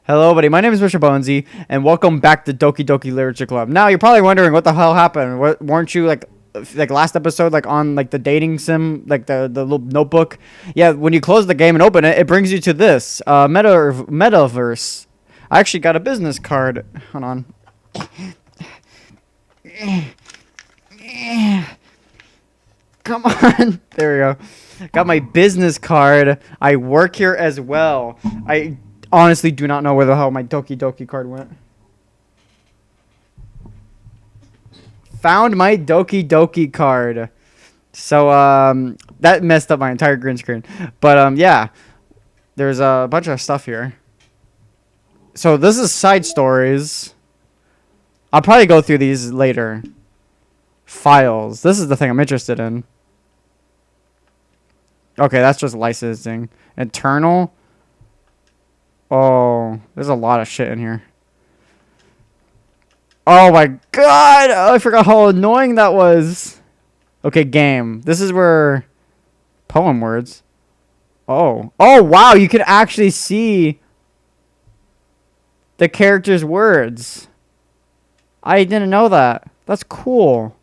Hello, buddy. My name is MrBonesy, and welcome back to Doki Doki Literature Club. Now, you're probably wondering what the hell happened. Weren't you like last episode, like on like the dating sim, like the little notebook? Yeah, when you close the game and open it, it brings you to this metaverse. I actually got a business card. Hold on. Come on. There we go. Got my business card. I work here as well. I honestly do not know where the hell my Doki Doki card went. Found my Doki Doki card. So that messed up my entire green screen. But yeah. There's a bunch of stuff here. So this is side stories. I'll probably go through these later. Files. This is the thing I'm interested in. Okay, that's just licensing. Internal. Oh, there's a lot of shit in here. Oh my god! Oh, I forgot how annoying that was. Okay, game. This is where... Poem words. Oh. Oh, wow! You can actually see the character's words. I didn't know that. That's cool.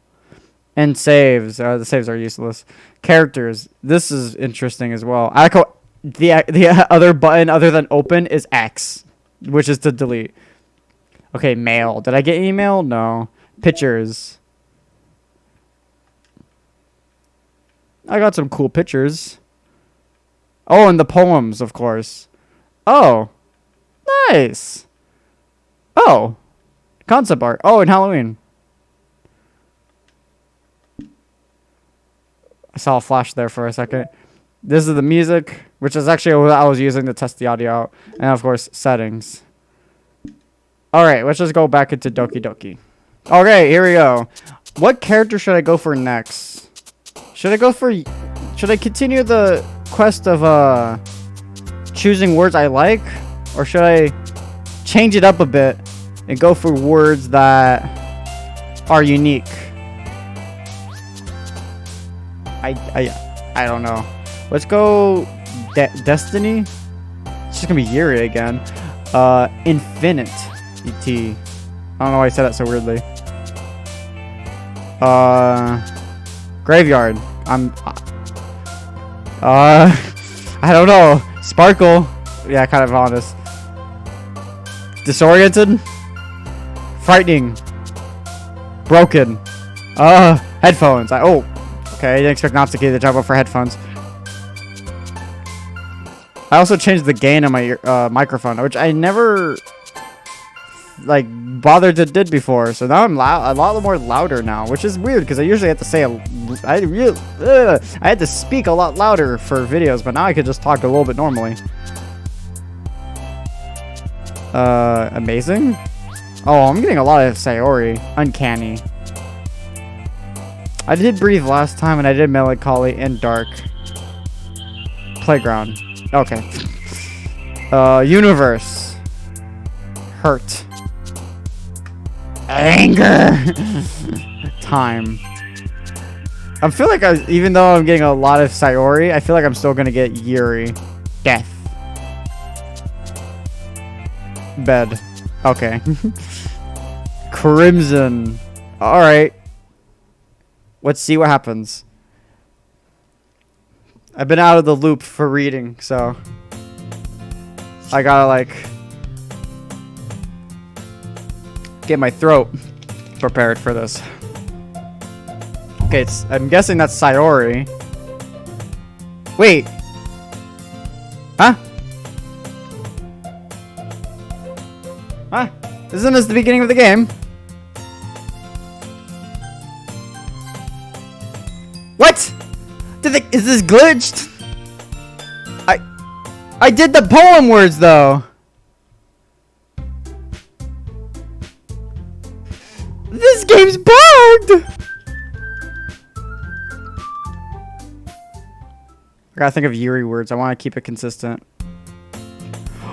And saves. The saves are useless. Characters. This is interesting as well. The other button other than open is X, which is to delete. Okay, mail. Did I get email? No. Pictures. I got some cool pictures. Oh, and the poems, of course. Oh. Nice. Oh. Concept art. Oh, and Halloween. I saw a flash there for a second. This is the music, which is actually what I was using to test the audio out. And, of course, settings. Alright, let's just go back into Doki Doki. Okay, here we go. What character should I go for next? Should I continue the quest of choosing words I like? Or should I change it up a bit and go for words that are unique? I don't know. Let's go Destiny. It's just gonna be Yuri again. Infinite. E.T. I don't know why I said that so weirdly. Graveyard. I don't know. Sparkle. Yeah, kind of honest. Disoriented. Frightening. Broken. Headphones. Okay, I didn't expect Natsuki to jump up for headphones. I also changed the gain on my microphone, which I never bothered to did before. So now I'm a lot more louder now, which is weird because I usually have to say I had to speak a lot louder for videos, but now I could just talk a little bit normally. Amazing. Oh, I'm getting a lot of Sayori. Uncanny. I did breathe last time, and I did melancholy and dark. Playground. Okay. Universe. Hurt. Anger. Time. I feel like even though I'm getting a lot of Sayori, I feel like I'm still gonna get Yuri. Death. Bed. Okay. Crimson. Alright. Let's see what happens. I've been out of the loop for reading, so I gotta get my throat prepared for this. Okay, I'm guessing that's Sayori. Wait. Huh? Huh? Isn't this the beginning of the game? What? Is this glitched? I did the poem words though. This game's bugged. I gotta think of Yuri words. I want to keep it consistent.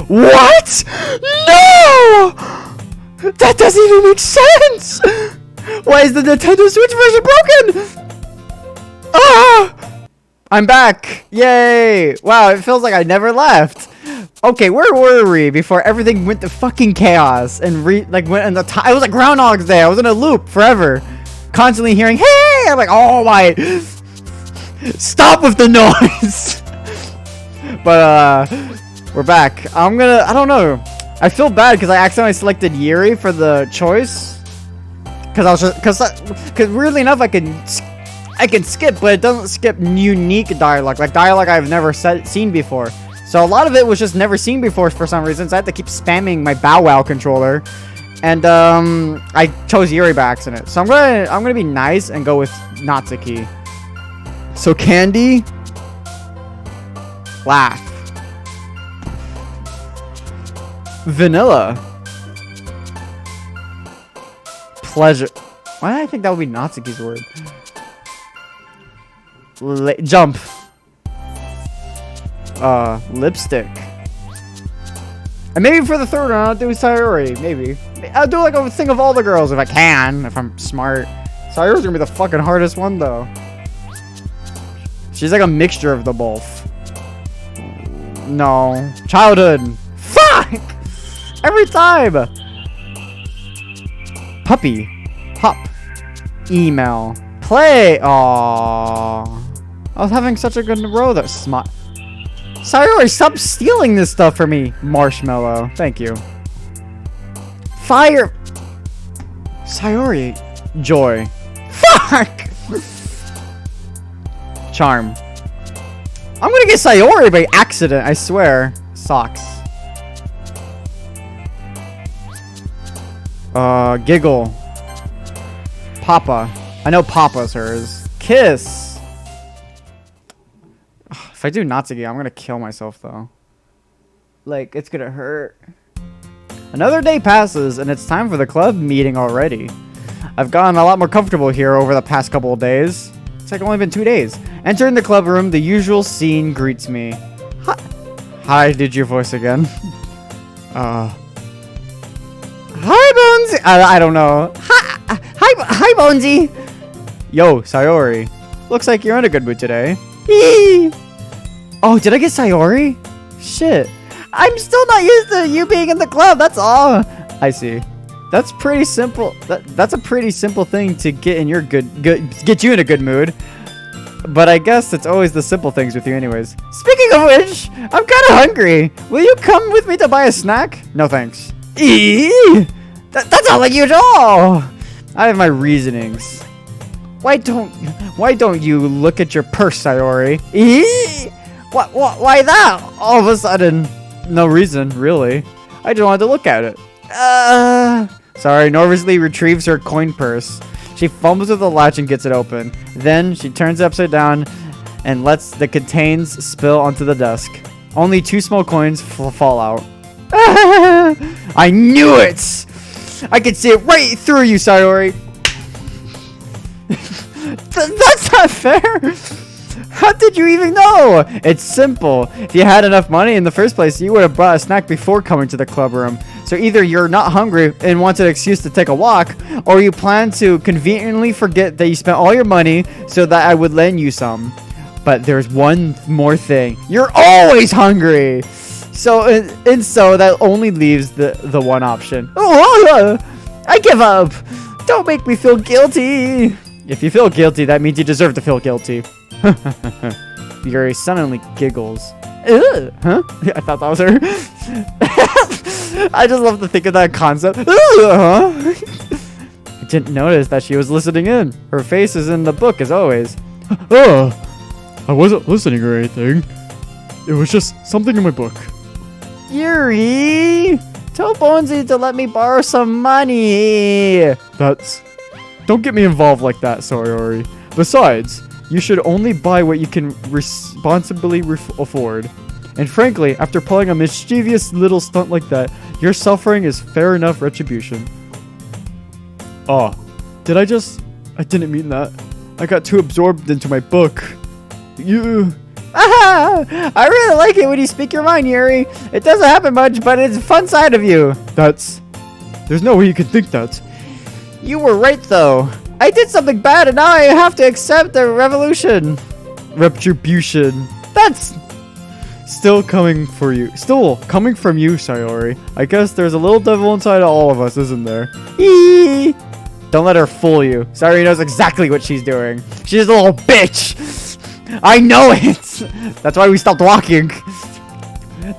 What? No! That doesn't even make sense. Why is the Nintendo Switch version broken? Ah! I'm back! Yay! Wow, it feels like I never left. Okay, where were we before everything went to fucking chaos and went in the time? I was like Groundhog's Day. I was in a loop forever, constantly hearing "Hey!" I'm like, oh my, stop with the noise. But we're back. I don't know. I feel bad because I accidentally selected Yuri for the choice. Because weirdly enough, I can skip, but it doesn't skip unique dialogue, like dialogue I've never seen before. So a lot of it was just never seen before for some reason. So I had to keep spamming my Bow Wow controller, and I chose Yuri by accident. So I'm gonna be nice and go with Natsuki. So candy, laugh, vanilla, pleasure. Why did I think that would be Natsuki's word? Jump. Lipstick. And maybe for the third one, I'll do Sayori. Maybe. I'll do like a thing of all the girls if I can, if I'm smart. Sayori's gonna be the fucking hardest one though. She's like a mixture of the both. No. Childhood. Fuck! Every time! Puppy. Pop. Email. Play. Aww. I was having such a good row that smart. Sayori, stop stealing this stuff from me. Marshmallow. Thank you. Fire. Sayori. Joy. Fuck! Charm. I'm gonna get Sayori by accident, I swear. Socks. Giggle. Papa. I know Papa's hers. Kiss. If I do Natsuki, I'm gonna kill myself though. Like, it's gonna hurt. Another day passes and it's time for the club meeting already. I've gotten a lot more comfortable here over the past couple of days. It's like only been 2 days. Entering the club room, the usual scene greets me. Hi, did your voice again? Hi, Bonesy. I don't know. Hi, Bonesy. Yo, Sayori. Looks like you're in a good mood today. Oh, did I get Sayori? Shit. I'm still not used to you being in the club. That's all. I see. That's pretty simple. That's a pretty simple thing to get in your get you in a good mood. But I guess it's always the simple things with you anyways. Speaking of which, I'm kind of hungry. Will you come with me to buy a snack? No thanks. That's not like you at all. I have my reasonings. Why don't you look at your purse, Sayori? Why that? All of a sudden, no reason, really. I just wanted to look at it. Sorry, nervously retrieves her coin purse. She fumbles with the latch and gets it open. Then she turns it upside down and lets the contents spill onto the desk. Only 2 small coins fall out. I knew it! I could see it right through you, Sayori. That's not fair. How did you even know? It's simple. If you had enough money in the first place, you would have brought a snack before coming to the club room. So either you're not hungry and want an excuse to take a walk, or you plan to conveniently forget that you spent all your money so that I would lend you some. But there's one more thing. You're always hungry. So that only leaves the one option. Oh, I give up. Don't make me feel guilty. If you feel guilty, that means you deserve to feel guilty. Yuri suddenly giggles. Huh? I thought that was her. I just love to think of that concept. Huh? I didn't notice that she was listening in. Her face is in the book as always. Oh, I wasn't listening or anything. It was just something in my book. Yuri, tell Bonesy to let me borrow some money. Don't get me involved like that, Sayori. Besides, you should only buy what you can responsibly afford. And frankly, after pulling a mischievous little stunt like that, your suffering is fair enough retribution. Oh, I didn't mean that. I got too absorbed into my book. I really like it when you speak your mind, Yuri. It doesn't happen much, but it's a fun side of you. There's no way you could think that. You were right, though. I did something bad, and now I have to accept the retribution. Still coming from you, Sayori. I guess there's a little devil inside of all of us, isn't there? Eee! Don't let her fool you. Sayori knows exactly what she's doing. She's a little bitch. I know it. That's why we stopped walking.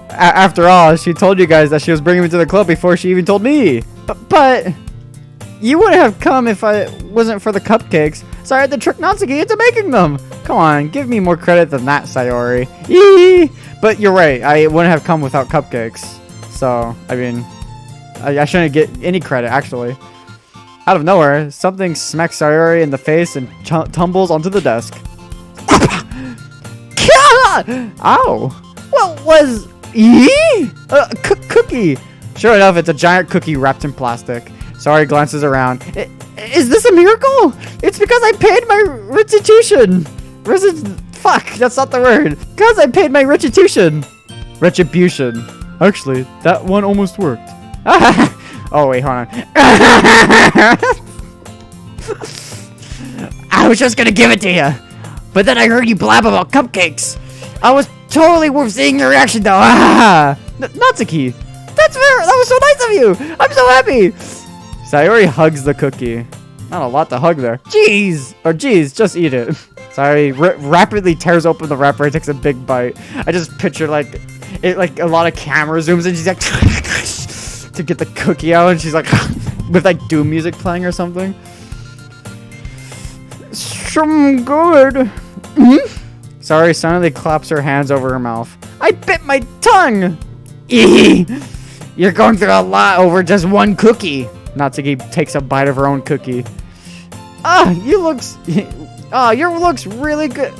After all, she told you guys that she was bringing me to the club before she even told me. But you wouldn't have come if I wasn't for the cupcakes. So I had to trick Natsuki into making them. Come on, give me more credit than that, Sayori. Eee! But you're right, I wouldn't have come without cupcakes. So, I mean, I shouldn't get any credit, actually. Out of nowhere, something smacks Sayori in the face and tumbles onto the desk. Ow! What was... Cookie! Sure enough, it's a giant cookie wrapped in plastic. Sayori glances around. Is this a miracle? It's because I paid my restitution. Fuck, that's not the word. Because I paid my restitution. Retribution. Actually, that one almost worked. Oh, wait, hold on. I was just gonna give it to you. But then I heard you blab about cupcakes. I was totally worth seeing your reaction, though. Natsuki. That was so nice of you. I'm so happy. Sayori hugs the cookie. Not a lot to hug there. Jeez. Or geez, just eat it. Sayori rapidly tears open the wrapper and takes a big bite. I just picture like a lot of camera zooms and she's like to get the cookie out and she's like with like doom music playing or something. Some good. Sayori suddenly claps her hands over her mouth. I bit my tongue. You're going through a lot over just one cookie. Natsuki takes a bite of her own cookie. Your looks really good.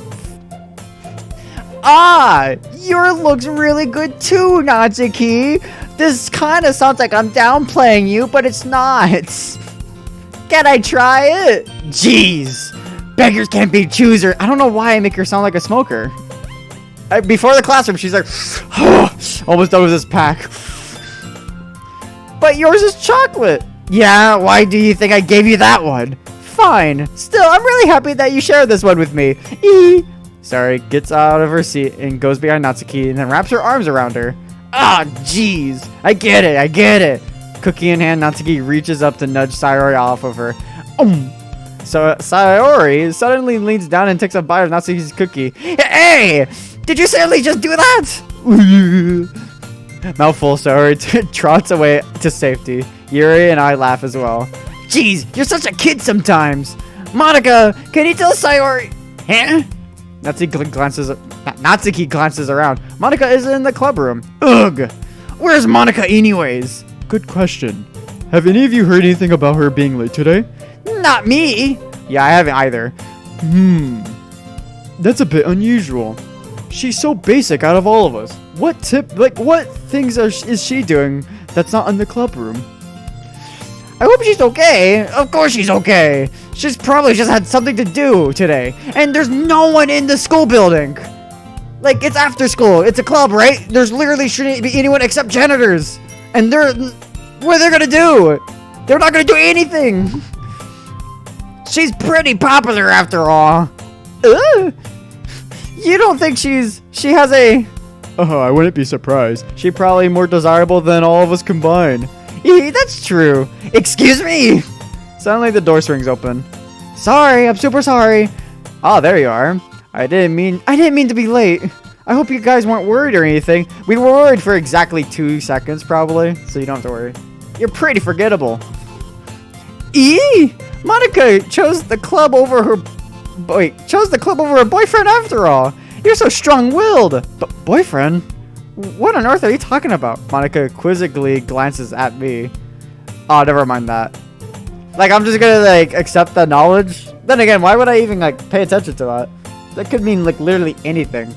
Your looks really good too, Natsuki. This kind of sounds like I'm downplaying you, but it's not. Can I try it? Jeez. Beggars can't be choosers. I don't know why I make her sound like a smoker. Before the classroom, she's like, almost done with this pack. But yours is chocolate. Yeah, why do you think I gave you that one? Fine. Still, I'm really happy that you shared this one with me. Sayori gets out of her seat and goes behind Natsuki and then wraps her arms around her. Jeez. I get it. Cookie in hand, Natsuki reaches up to nudge Sayori off of her. So Sayori suddenly leans down and takes a bite of Natsuki's cookie. Hey! Did you seriously just do that? Mouthful, Sayori trots away to safety. Yuri and I laugh as well. Jeez, you're such a kid sometimes. Monica, can you tell Sayori? Huh? Natsuki glances around. Monica is in the club room. Ugh. Where's Monica anyways? Good question. Have any of you heard anything about her being late today? Not me. Yeah, I haven't either. That's a bit unusual. She's so basic out of all of us. What things is she doing that's not in the club room? I hope she's okay. Of course she's okay. She's probably just had something to do today. And there's no one in the school building. Like, it's after school. It's a club, right? There's literally shouldn't be anyone except janitors. And what are they gonna do? They're not gonna do anything. She's pretty popular after all. You don't think she has a... I wouldn't be surprised. She's probably more desirable than all of us combined. That's true. Excuse me. Suddenly the door swings open. Sorry, I'm super sorry. Oh, there you are. I didn't mean to be late. I hope you guys weren't worried or anything. We were worried for exactly 2 seconds probably, so you don't have to worry. You're pretty forgettable. Monica chose the club over her boyfriend after all. You're so strong-willed. But boyfriend? What on earth are you talking about? Monica quizzically glances at me. Oh, never mind that. Like, I'm just gonna, like, accept the knowledge. Then again, why would I even, like, pay attention to that? That could mean, like, literally anything.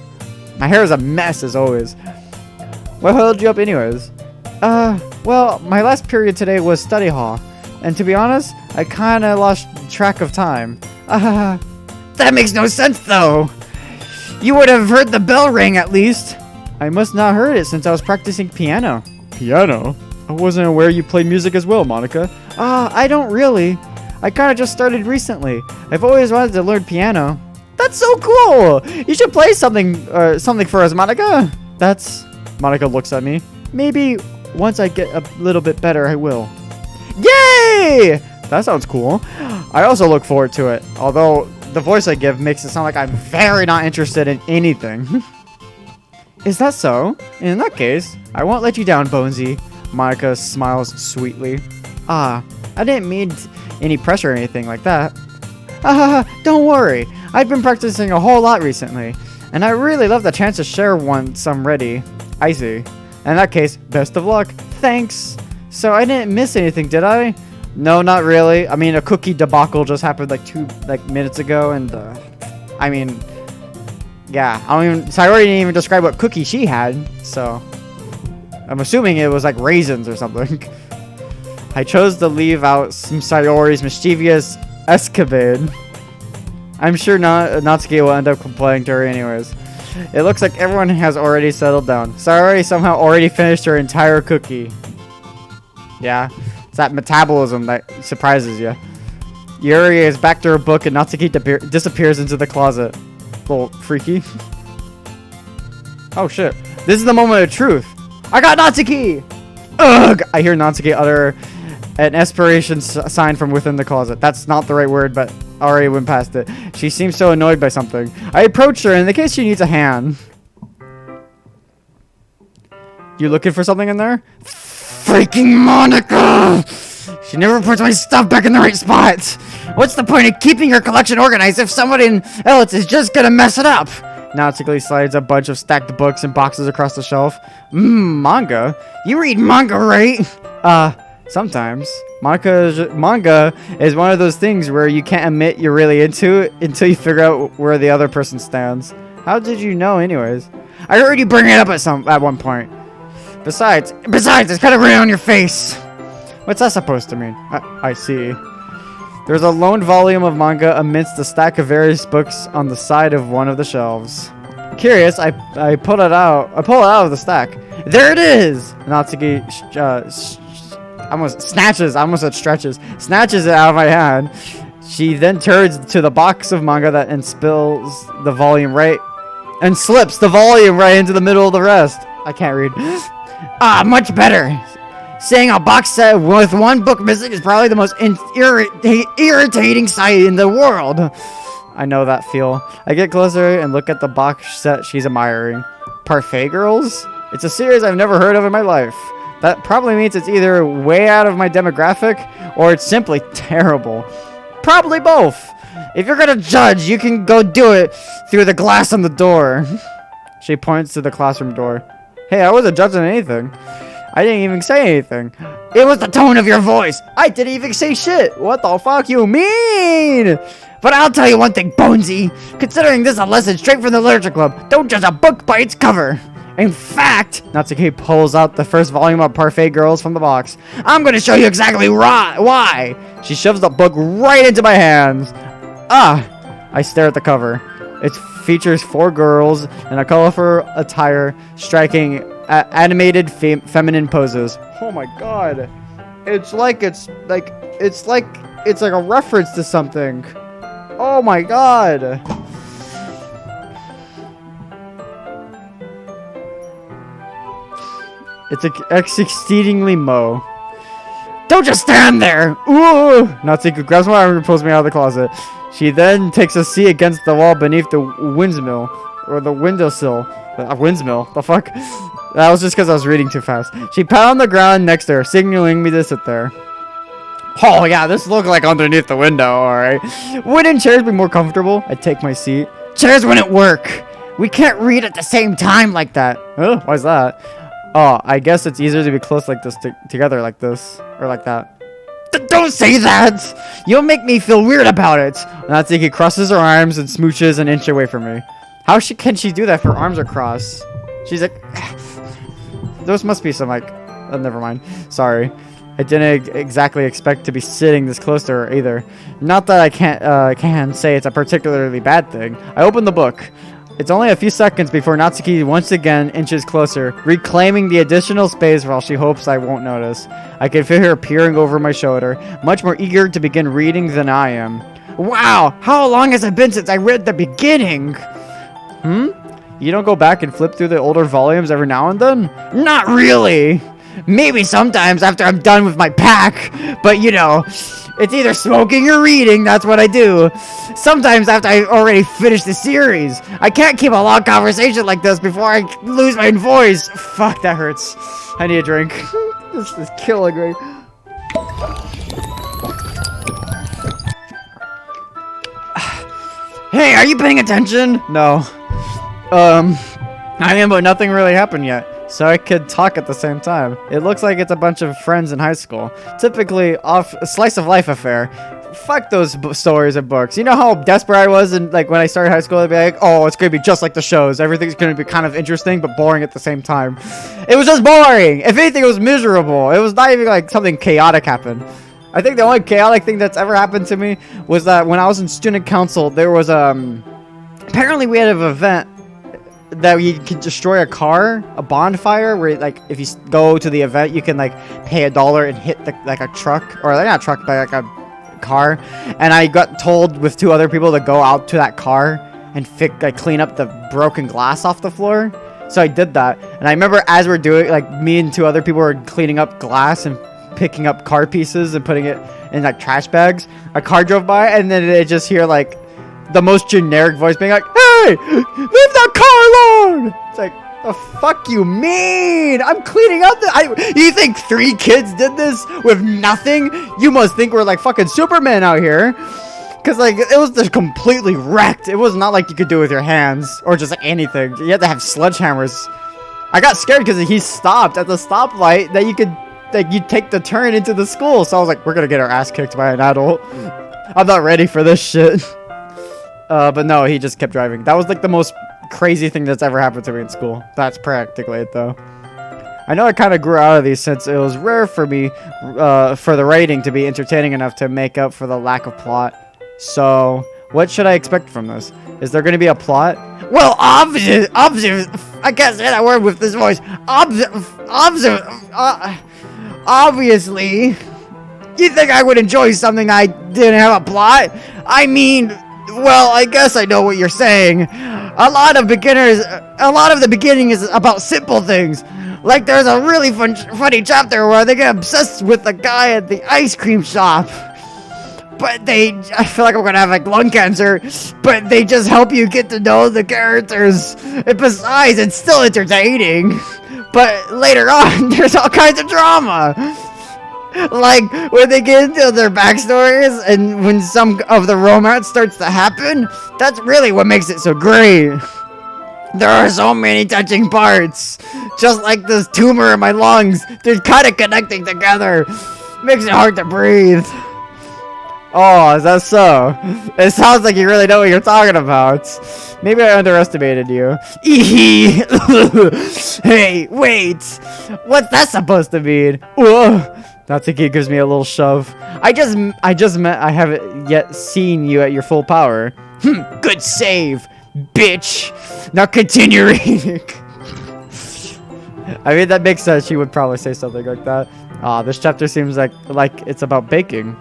My hair is a mess, as always. What held you up anyways? Well, my last period today was study hall. And to be honest, I kinda lost track of time. That makes no sense, though. You would have heard the bell ring, at least. I must not heard it since I was practicing piano. Piano? I wasn't aware you played music as well, Monica. I don't really. I kinda just started recently. I've always wanted to learn piano. That's so cool! You should play something for us, Monica. That's... Monica looks at me. Maybe once I get a little bit better, I will. Yay! That sounds cool. I also look forward to it. Although the voice I give makes it sound like I'm very not interested in anything. Is that so? In that case, I won't let you down, Bonesy. Monica smiles sweetly. Ah, I didn't mean any pressure or anything like that. Don't worry. I've been practicing a whole lot recently, and I really love the chance to share some ready. I see. In that case, best of luck. Thanks. So I didn't miss anything, did I? No, not really. I mean, a cookie debacle just happened like 2 minutes ago, and I mean, yeah. So I already didn't even describe what cookie she had, so I'm assuming it was like raisins or something. I chose to leave out some Sayori's mischievous escapade. I'm sure Natsuki will end up complaining to her anyways. It looks like everyone has already settled down. Sayori somehow already finished her entire cookie. Yeah, it's that metabolism that surprises you. Yuri is back to her book and Natsuki disappears into the closet. Little freaky. Oh shit. This is the moment of truth. I got Natsuki! Ugh! I hear Natsuki utter an aspiration sign from within the closet. That's not the right word, but I already went past it. She seems so annoyed by something. I approach her in the case she needs a hand. You looking for something in there? Freaking Monica! She never puts my stuff back in the right spot. What's the point of keeping your collection organized if somebody else is just gonna mess it up? Natsuki slides a bunch of stacked books and boxes across the shelf. Manga? You read manga, right? Sometimes. Manga is one of those things where you can't admit you're really into it until you figure out where the other person stands. How did you know anyways? I heard you bring it up at one point. Besides, it's kind of written on your face. What's that supposed to mean? I see. There's a lone volume of manga amidst a stack of various books on the side of one of the shelves. Curious, I pull it out of the stack. There it is! Natsuki snatches it out of my hand. She then turns to the box of manga and spills the volume slips the volume right into the middle of the rest. I can't read. Much better. Seeing a box set with one book missing is probably the most irritating sight in the world. I know that feel. I get closer and look at the box set she's admiring. Parfait Girls? It's a series I've never heard of in my life. That probably means it's either way out of my demographic or it's simply terrible. Probably both. If you're gonna judge, you can go do it through the glass on the door. She points to the classroom door. Hey, I wasn't judging anything. I didn't even say anything. It was the tone of your voice. I didn't even say shit. What the fuck you mean? But I'll tell you one thing, Bonesy. Considering this a lesson straight from the literature club, don't judge a book by its cover. In fact, Natsuki pulls out the first volume of Parfait Girls from the box. I'm going to show you exactly why. She shoves the book right into my hands. I stare at the cover. It features 4 girls in a colorful attire striking animated feminine poses. Oh my god. It's like a reference to something. Oh my god. It's exceedingly Mo. Don't just stand there! Ooh! Natsuki grabs my arm and pulls me out of the closet. She then takes a seat against the wall beneath the windmill. Or the windowsill. Windmill? The fuck? That was just because I was reading too fast. She pat on the ground next to her, signaling me to sit there. Oh yeah, this looks like underneath the window, alright. Wouldn't chairs be more comfortable? I take my seat. Chairs wouldn't work! We can't read at the same time like that. Huh? Why's that? Oh, I guess it's easier to be close like this, together like this. Or like that. Don't say that! You'll make me feel weird about it! Natsuki crosses her arms and smooches an inch away from me. How can she do that if her arms are crossed? She's like... Those must be some like... never mind. Sorry. I didn't exactly expect to be sitting this close to her either. Not that I can say it's a particularly bad thing. I open the book. It's only a few seconds before Natsuki once again inches closer, reclaiming the additional space while she hopes I won't notice. I can feel her peering over my shoulder, much more eager to begin reading than I am. Wow! How long has it been since I read the beginning? You don't go back and flip through the older volumes every now and then? Not really. Maybe sometimes after I'm done with my pack, but you know, it's either smoking or reading, that's what I do. Sometimes after I already finished the series. I can't keep a long conversation like this before I lose my voice. Fuck, that hurts. I need a drink. This is killing me. Hey, are you paying attention? No. I am, but nothing really happened yet. So I could talk at the same time. It looks like it's a bunch of friends in high school. Typically, off a slice of life affair. Fuck those stories and books. You know how desperate I was, and like when I started high school, I'd be like, "Oh, it's gonna be just like the shows. Everything's gonna be kind of interesting, but boring at the same time." It was just boring. If anything, it was miserable. It was not even like something chaotic happened. I think the only chaotic thing that's ever happened to me was that when I was in student council, there was apparently we had an event that you can destroy a car, a bonfire, where like if you go to the event, you can like pay $1 and hit like a truck, or not a truck, but like a car. And I got told with 2 other people to go out to that car and clean up the broken glass off the floor. So I did that, and I remember as we're doing, like me and 2 other people were cleaning up glass and picking up car pieces and putting it in like trash bags. A car drove by, and then it just hear like the most generic voice being like, "Hey, leave that car alone!" It's like, the fuck you mean? I'm cleaning up you think 3 kids did this with nothing? You must think we're like fucking Superman out here. Cause like, it was just completely wrecked. It was not like you could do it with your hands or just like anything. You had to have sledgehammers. I got scared because he stopped at the stoplight that you could, like, you take the turn into the school. So I was like, we're gonna get our ass kicked by an adult. I'm not ready for this shit. But no, he just kept driving. That was like the most crazy thing that's ever happened to me in school. That's practically it, though. I know I kind of grew out of these since it was rare for me, for the writing to be entertaining enough to make up for the lack of plot. So, what should I expect from this? Is there going to be a plot? Well, obvious, I can't say that word with this voice. Obviously, you think I would enjoy something I didn't have a plot? I mean, well, I guess I know what you're saying. A lot of the beginning is about simple things. Like there's a really funny chapter where they get obsessed with the guy at the ice cream shop. But I feel like I'm gonna have like lung cancer, but they just help you get to know the characters. And besides, it's still entertaining. But later on, there's all kinds of drama. Like, when they get into their backstories, and when some of the romance starts to happen, that's really what makes it so great. There are so many touching parts. Just like this tumor in my lungs, they're kind of connecting together. Makes it hard to breathe. Oh, is that so? It sounds like you really know what you're talking about. Maybe I underestimated you. Hey, wait. What's that supposed to mean? Whoa. Natsuki gives me a little shove. I just meant I haven't yet seen you at your full power. Good save, bitch. Now continue reading. I mean, that makes sense. She would probably say something like that. This chapter seems like it's about baking.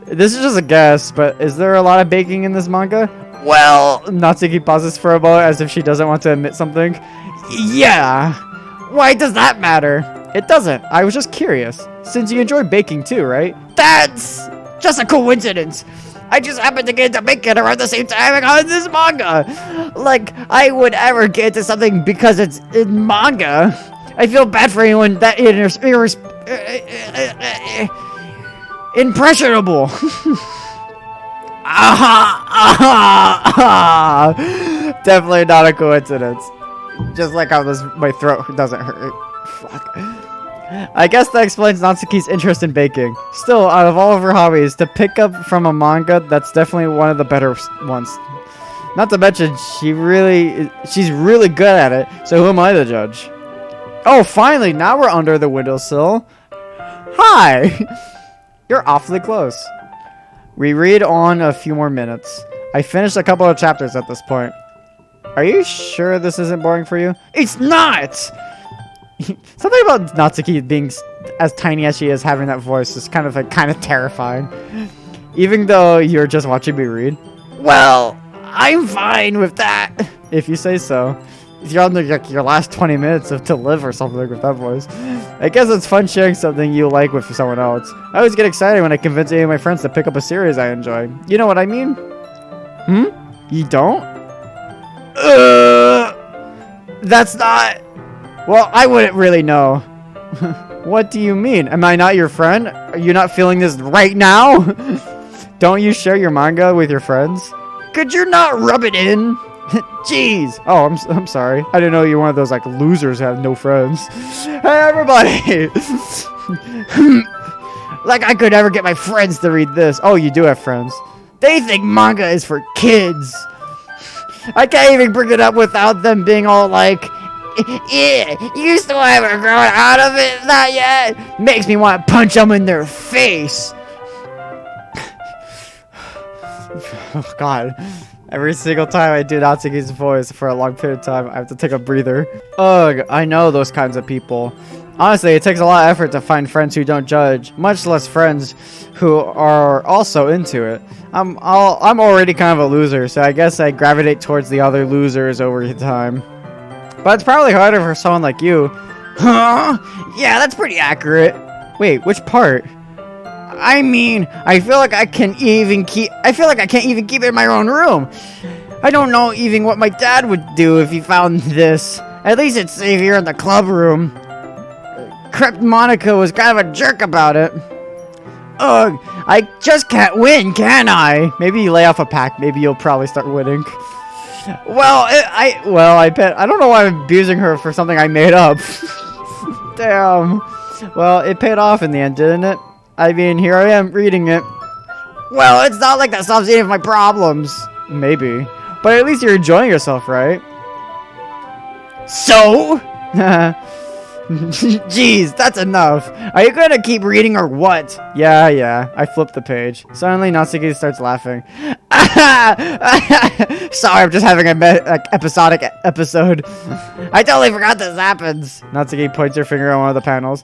This is just a guess, but is there a lot of baking in this manga? Well, Natsuki pauses for a moment as if she doesn't want to admit something. Yeah. Why does that matter? It doesn't. I was just curious. Since you enjoy baking too, right? That's just a coincidence. I just happened to get into baking around the same time I got into this manga. Like, I would ever get into something because it's in manga. I feel bad for anyone that impressionable. Definitely not a coincidence. Just like how my throat doesn't hurt. Fuck. I guess that explains Natsuki's interest in baking. Still, out of all of her hobbies, to pick up from a manga, that's definitely one of the better ones. Not to mention, she's really good at it, so who am I to judge? Oh, finally, now we're under the windowsill. Hi! You're awfully close. We read on a few more minutes. I finished a couple of chapters at this point. Are you sure this isn't boring for you? It's not! Something about Natsuki being as tiny as she is, having that voice is kind of terrifying. Even though you're just watching me read. Well, I'm fine with that. if you say so. You're on like your last 20 minutes to live or something with that voice. I guess it's fun sharing something you like with someone else. I always get excited when I convince any of my friends to pick up a series I enjoy. You know what I mean? You don't? That's not... Well, I wouldn't really know. What do you mean? Am I not your friend? Are you not feeling this right now? Don't you share your manga with your friends? Could you not rub it in? Jeez. Oh, I'm sorry. I didn't know you were one of those like losers who have no friends. Hey, everybody. Like I could ever get my friends to read this. Oh, you do have friends. They think manga is for kids. I can't even bring it up without them being all like, yeah, you still haven't grown out of it? Not yet. Makes me want to punch them in their face. Oh, God. Every single time I do Natsuki's voice for a long period of time, I have to take a breather. Ugh, I know those kinds of people. Honestly, it takes a lot of effort to find friends who don't judge, much less friends who are also into it. I'm already kind of a loser, so I guess I gravitate towards the other losers over time. But it's probably harder for someone like you. Huh? Yeah, that's pretty accurate. Wait, which part? I mean, I feel like I can't even keep it in my own room. I don't know even what my dad would do if he found this. At least it's safe here in the club room. Crept Monica was kind of a jerk about it. Ugh, I just can't win, can I? Maybe you lay off a pack, maybe you'll probably start winning. Well, I bet. I don't know why I'm abusing her for something I made up. Damn. Well, it paid off in the end, didn't it? I mean, here I am reading it. Well, it's not like that solves any of my problems. Maybe. But at least you're enjoying yourself, right? So? Jeez, that's enough. Are you gonna keep reading or what? Yeah. I flipped the page. Suddenly, Natsuki starts laughing. Sorry, I'm just having a episodic episode. I totally forgot this happens. Natsuki points her finger on one of the panels.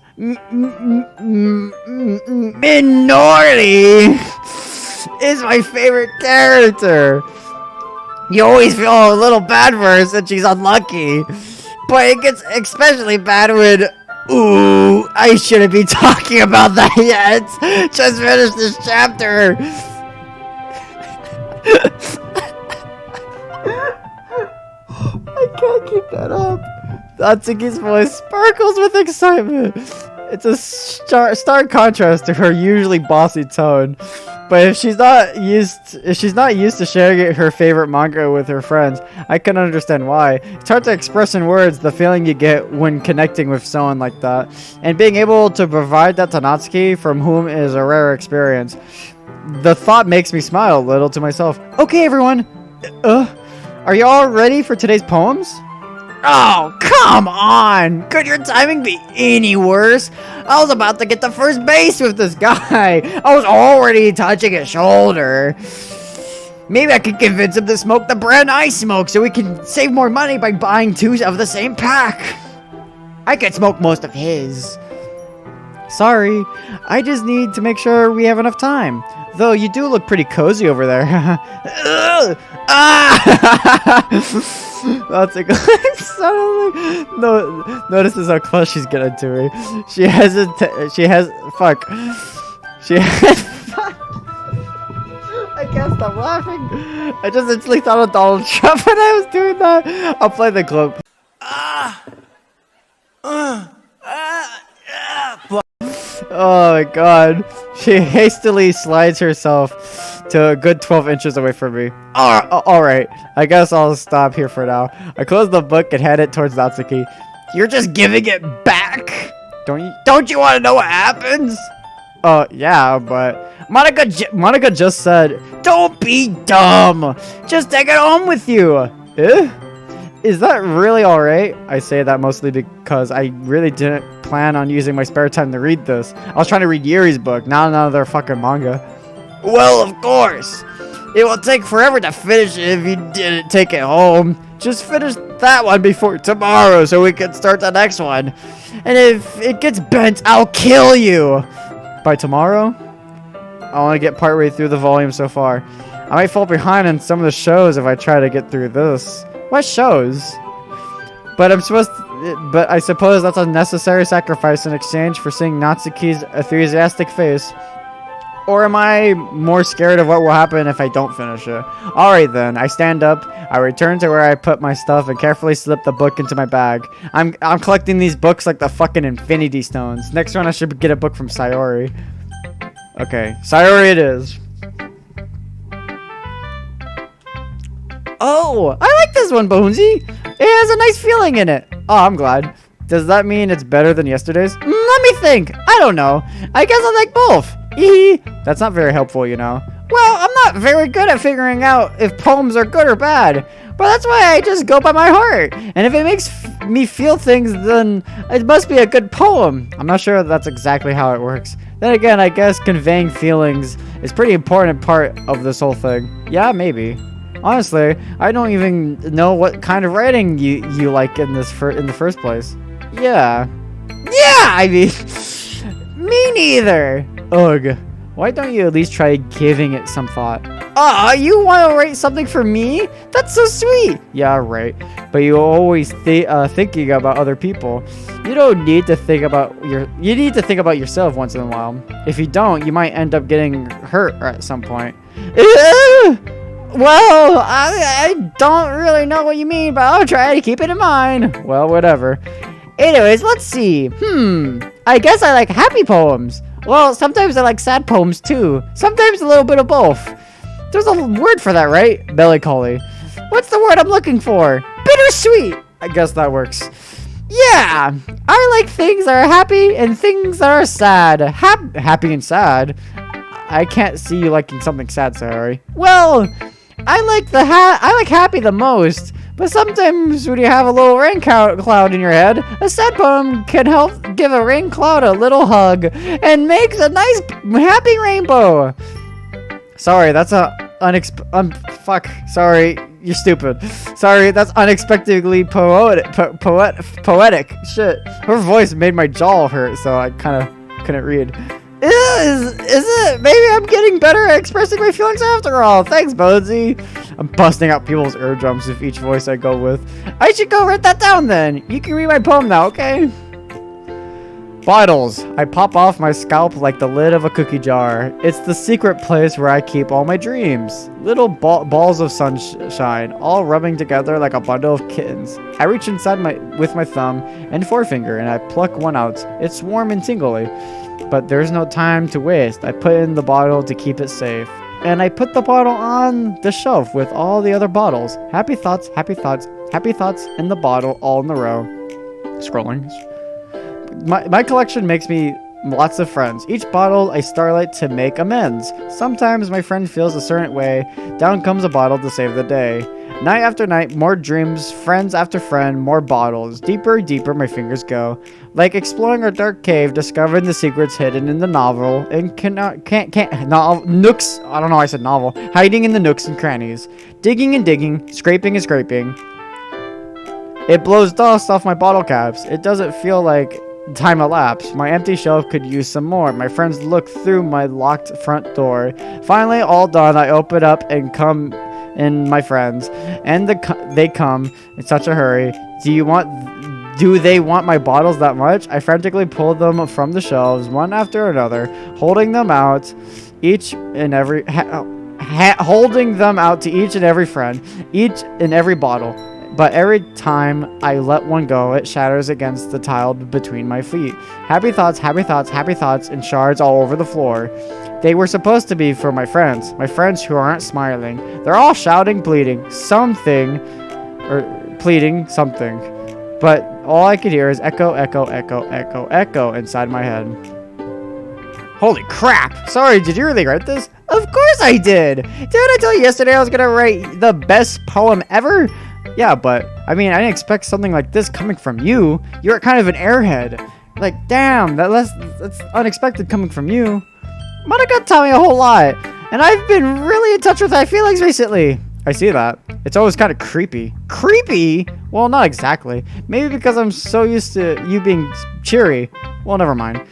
Minori is my favorite character. You always feel a little bad for her since she's unlucky. But it gets especially bad when... Ooh, I shouldn't be talking about that yet. Just finished this chapter. I can't keep that up. Natsuki's voice sparkles with excitement. It's a stark contrast to her usually bossy tone. But if she's not used to sharing her favorite manga with her friends, I can understand why. It's hard to express in words the feeling you get when connecting with someone like that, and being able to provide that to Natsuki, from whom is a rare experience. The thought makes me smile a little to myself. Okay, everyone, are you all ready for today's poems? Oh, come on! Could your timing be any worse? I was about to get to first base with this guy. I was already touching his shoulder. Maybe I could convince him to smoke the brand I smoke so we can save more money by buying two of the same pack. I could smoke most of his. Sorry, I just need to make sure we have enough time. Though you do look pretty cozy over there. That's a good. No, notices how close she's getting to me. She has. Fuck. I can't stop laughing. I just instantly thought of Donald Trump when I was doing that. I'll play the clip. Oh my god. She hastily slides herself to a good 12 inches away from me. Alright, I guess I'll stop here for now. I close the book and hand it towards Natsuki. You're just giving it back? Don't you want to know what happens? Yeah, but Monica just said, don't be dumb. Just take it home with you. Is that really alright? I say that mostly because I really didn't plan on using my spare time to read this. I was trying to read Yuri's book, not another fucking manga. Well, of course. It will take forever to finish it if you didn't take it home. Just finish that one before tomorrow so we can start the next one. And if it gets bent, I'll kill you. By tomorrow? I want to get partway through the volume so far. I might fall behind on some of the shows if I try to get through this. What shows? But I suppose that's a necessary sacrifice in exchange for seeing Natsuki's enthusiastic face. Or am I more scared of what will happen if I don't finish it? Alright then, I stand up, I return to where I put my stuff and carefully slip the book into my bag. I'm collecting these books like the fucking Infinity Stones. Next one I should get a book from Sayori. Okay, Sayori it is. Oh, I like this one, Bonesy. It has a nice feeling in it. Oh, I'm glad. Does that mean it's better than yesterday's? Let me think. I don't know. I guess I like both. That's not very helpful, you know. Well, I'm not very good at figuring out if poems are good or bad, but that's why I just go by my heart. And if it makes me feel things, then it must be a good poem. I'm not sure that's exactly how it works. Then again, I guess conveying feelings is pretty important part of this whole thing. Yeah, maybe. Honestly, I don't even know what kind of writing you like in the first place. Yeah, I mean, me neither. Ugh. Why don't you at least try giving it some thought? You want to write something for me? That's so sweet. Yeah, right. But you always thinking about other people. You don't need to think about you need to think about yourself once in a while. If you don't, you might end up getting hurt at some point. Well, I don't really know what you mean, but I'll try to keep it in mind. Well, whatever. Anyways, let's see. I guess I like happy poems. Well, sometimes I like sad poems too. Sometimes a little bit of both. There's a word for that, right? Melancholy. What's the word I'm looking for? Bittersweet. I guess that works. Yeah, I like things that are happy and things that are sad. Happy and sad? I can't see you liking something sad, sorry. Well, I like happy the most. But sometimes when you have a little rain cloud in your head, a sad poem can help give a rain cloud a little hug and makes a nice happy rainbow. Sorry, that's fuck. Sorry, you're stupid. Sorry, that's unexpectedly poetic. Shit, her voice made my jaw hurt, so I kind of couldn't read. Is it? Maybe I'm getting better at expressing my feelings after all. Thanks, Bonesy. I'm busting out people's eardrums with each voice I go with. I should go write that down then. You can read my poem now, okay? Bottles. I pop off my scalp like the lid of a cookie jar. It's the secret place where I keep all my dreams. Little balls of sunshine, all rubbing together like a bundle of kittens. I reach inside with my thumb and forefinger and I pluck one out. It's warm and tingly. But there's no time to waste. I put in the bottle to keep it safe. And I put the bottle on the shelf with all the other bottles. Happy thoughts, happy thoughts, happy thoughts in the bottle all in a row. Scrolling. My collection makes me lots of friends. Each bottle a starlight to make amends. Sometimes my friend feels a certain way. Down comes a bottle to save the day. Night after night, more dreams, friends after friend, more bottles. Deeper, deeper my fingers go. Like exploring a dark cave, discovering the secrets hidden in the novel, and nooks, I don't know why I said novel, hiding in the nooks and crannies. Digging and digging, scraping and scraping. It blows dust off my bottle caps. It doesn't feel like time elapsed. My empty shelf could use some more. My friends look through my locked front door. Finally, all done, I open up and come in my friends, and they come in such a hurry. Do they want my bottles that much? I frantically pull them from the shelves, one after another, holding them out to each and every friend, each and every bottle. But every time I let one go, it shatters against the tile between my feet. Happy thoughts, happy thoughts, happy thoughts, and shards all over the floor. They were supposed to be for my friends who aren't smiling. They're all shouting, pleading something. But all I could hear is echo, echo, echo, echo, echo inside my head. Holy crap! Sorry, did you really write this? Of course I did! Didn't I tell you yesterday I was gonna write the best poem ever? Yeah, but, I mean, I didn't expect something like this coming from you. You're kind of an airhead. Like, damn, that's unexpected coming from you. Monica taught me a whole lot, and I've been really in touch with my feelings recently. I see that. It's always kind of creepy. Creepy? Well, not exactly. Maybe because I'm so used to you being cheery. Well, never mind.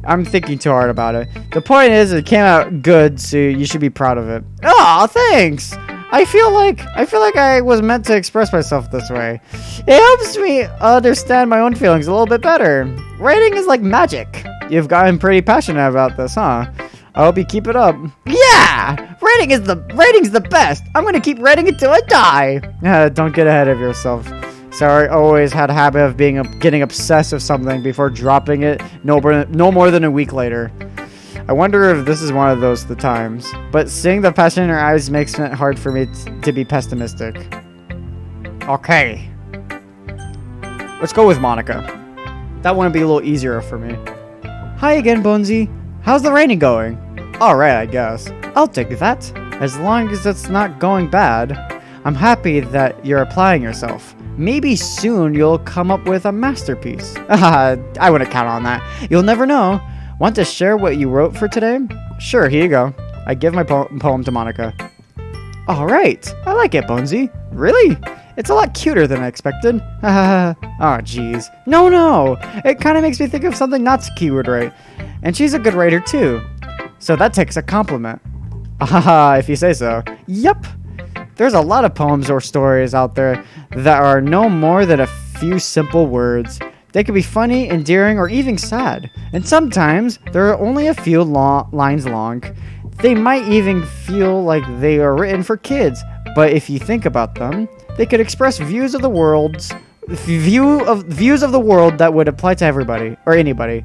I'm thinking too hard about it. The point is, it came out good, so you should be proud of it. Oh, thanks! I feel like I was meant to express myself this way. It helps me understand my own feelings a little bit better. Writing is like magic. You've gotten pretty passionate about this, huh? I hope you keep it up. Yeah! Writing's the best. I'm gonna keep writing until I die. Don't get ahead of yourself. Sorry, always had a habit of getting obsessed with something before dropping it no more than a week later. I wonder if this is one of those times. But seeing the passion in her eyes makes it hard for me to be pessimistic. Okay. Let's go with Monica. That one would be a little easier for me. Hi again, Bonesy. How's the writing going? Alright, I guess. I'll take that. As long as it's not going bad. I'm happy that you're applying yourself. Maybe soon you'll come up with a masterpiece. I wouldn't count on that. You'll never know. Want to share what you wrote for today? Sure, here you go. I give my poem to Monica. Alright, I like it, Bonesy. Really? It's a lot cuter than I expected. Oh, jeez. No. It kind of makes me think of something Natsuki would write. And she's a good writer, too. So that takes a compliment. If you say so. Yep. There's a lot of poems or stories out there that are no more than a few simple words. They could be funny, endearing, or even sad. And sometimes they're only a few lines long. They might even feel like they are written for kids. But if you think about them, they could express views of the world that would apply to everybody or anybody.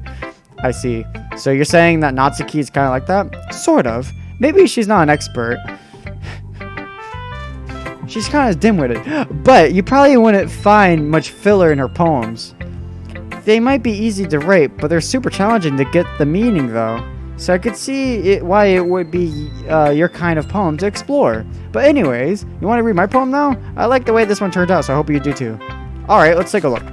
I see. So you're saying that Natsuki is kind of like that? Sort of. Maybe she's not an expert. She's kind of dim-witted. But you probably wouldn't find much filler in her poems. They might be easy to write, but they're super challenging to get the meaning, though. So I could see why it would be your kind of poem to explore. But anyways, you want to read my poem now? I like the way this one turned out, so I hope you do too. Alright, let's take a look.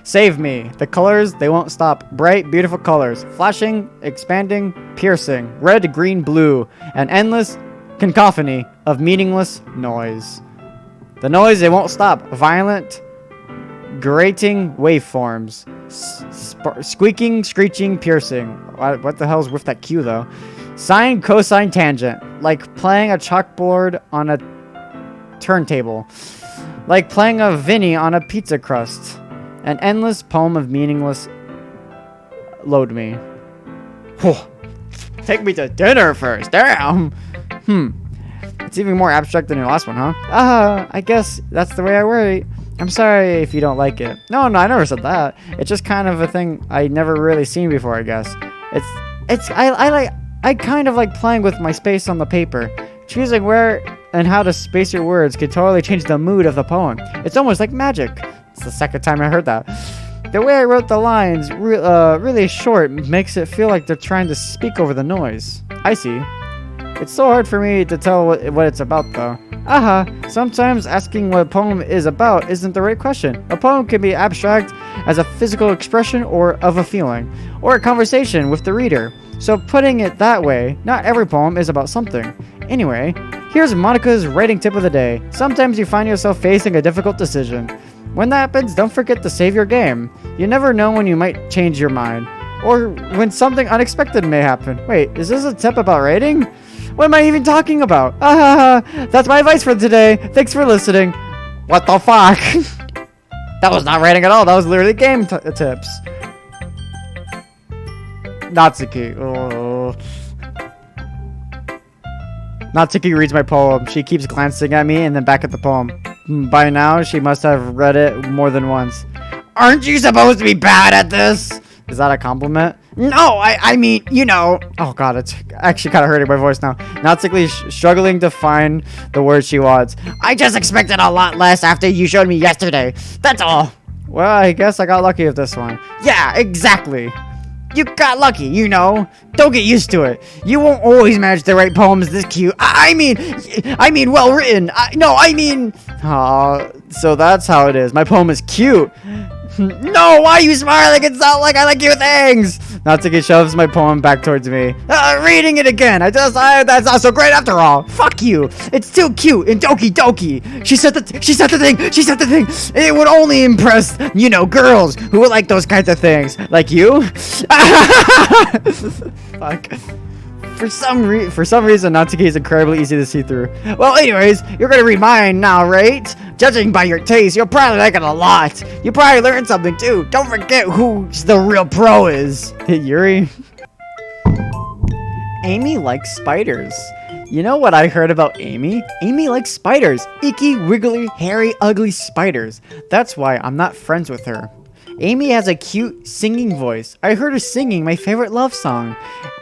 Save me. The colors, they won't stop. Bright, beautiful colors. Flashing, expanding, piercing. Red, green, blue. An endless cacophony of meaningless noise. The noise, it won't stop. Violent, grating waveforms. Squeaking, screeching, piercing. What the hell's with that Q, though? Sine, cosine, tangent. Like playing a chalkboard on a turntable. Like playing a Vinny on a pizza crust. An endless poem of meaningless... Load me. Whew. Take me to dinner first. Damn. It's even more abstract than your last one, huh? I guess that's the way I write. I'm sorry if you don't like it. No, I never said that. It's just kind of a thing I never really seen before, I guess. I kind of like playing with my space on the paper. Choosing where and how to space your words could totally change the mood of the poem. It's almost like magic. It's the second time I heard that. The way I wrote the lines, really short, makes it feel like they're trying to speak over the noise. I see. It's so hard for me to tell what it's about, though. Sometimes asking what a poem is about isn't the right question. A poem can be abstract as a physical expression or of a feeling, or a conversation with the reader. So putting it that way, not every poem is about something. Anyway, here's Monica's writing tip of the day. Sometimes you find yourself facing a difficult decision. When that happens, don't forget to save your game. You never know when you might change your mind, or when something unexpected may happen. Wait, is this a tip about writing? What am I even talking about? That's my advice for today. Thanks for listening. What the fuck? That was not writing at all. That was literally game tips. Natsuki. Oh. Natsuki reads my poem. She keeps glancing at me and then back at the poem. By now, she must have read it more than once. Aren't you supposed to be bad at this? Is that a compliment? No, I mean, you know. Oh god, it's actually kind of hurting my voice now. Natsuki struggling to find the words she wants. I just expected a lot less after you showed me yesterday. That's all. Well, I guess I got lucky with this one. Yeah, exactly. You got lucky, you know. Don't get used to it. You won't always manage to write poems this cute. I mean, well written. So that's how it is. My poem is cute. No, why are you smiling? It's not like I like your things. Natsuki shoves my poem back towards me. Reading it again. That's not so great after all. Fuck you. It's still cute in Doki Doki. She said the thing. It would only impress, you know, girls who would like those kinds of things. Like you? Fuck. For some reason, Natsuki is incredibly easy to see through. Well, anyways, you're gonna read mine now, right? Judging by your taste, you'll probably like it a lot. You probably learned something too. Don't forget who the real pro is. Yuri. Amy likes spiders. You know what I heard about Amy? Amy likes spiders. Icky, wiggly, hairy, ugly spiders. That's why I'm not friends with her. Amy has a cute singing voice. I heard her singing my favorite love song.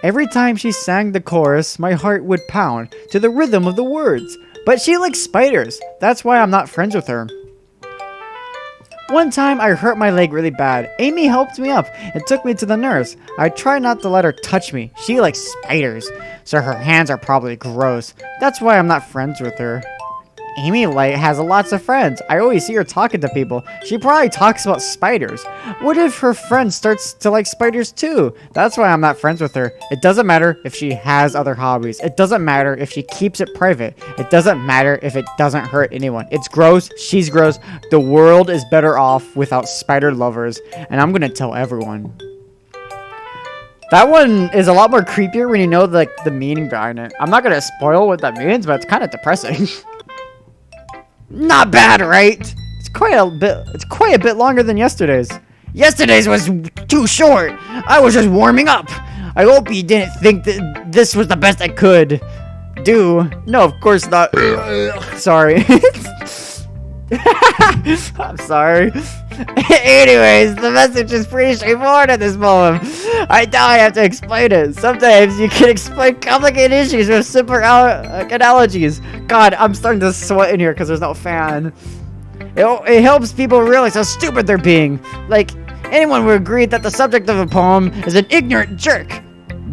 Every time she sang the chorus, my heart would pound to the rhythm of the words. But she likes spiders. That's why I'm not friends with her. One time I hurt my leg really bad. Amy helped me up and took me to the nurse. I try not to let her touch me. She likes spiders, so her hands are probably gross. That's why I'm not friends with her. Amy has lots of friends. I always see her talking to people. She probably talks about spiders. What if her friend starts to like spiders too? That's why I'm not friends with her. It doesn't matter if she has other hobbies. It doesn't matter if she keeps it private. It doesn't matter if it doesn't hurt anyone. It's gross. She's gross. The world is better off without spider lovers. And I'm gonna tell everyone. That one is a lot more creepier when you know the meaning behind it. I'm not gonna spoil what that means, but it's kind of depressing. Not bad, right? It's quite a bit longer than yesterday's. Yesterday's was too short. I was just warming up. I hope you didn't think that this was the best I could do. No, of course not. Sorry. I'm sorry. Anyways, the message is pretty straightforward in this poem. I doubt I have to explain it. Sometimes you can explain complicated issues with simple analogies. God, I'm starting to sweat in here because there's no fan. It helps people realize how stupid they're being. Like, anyone would agree that the subject of a poem is an ignorant jerk.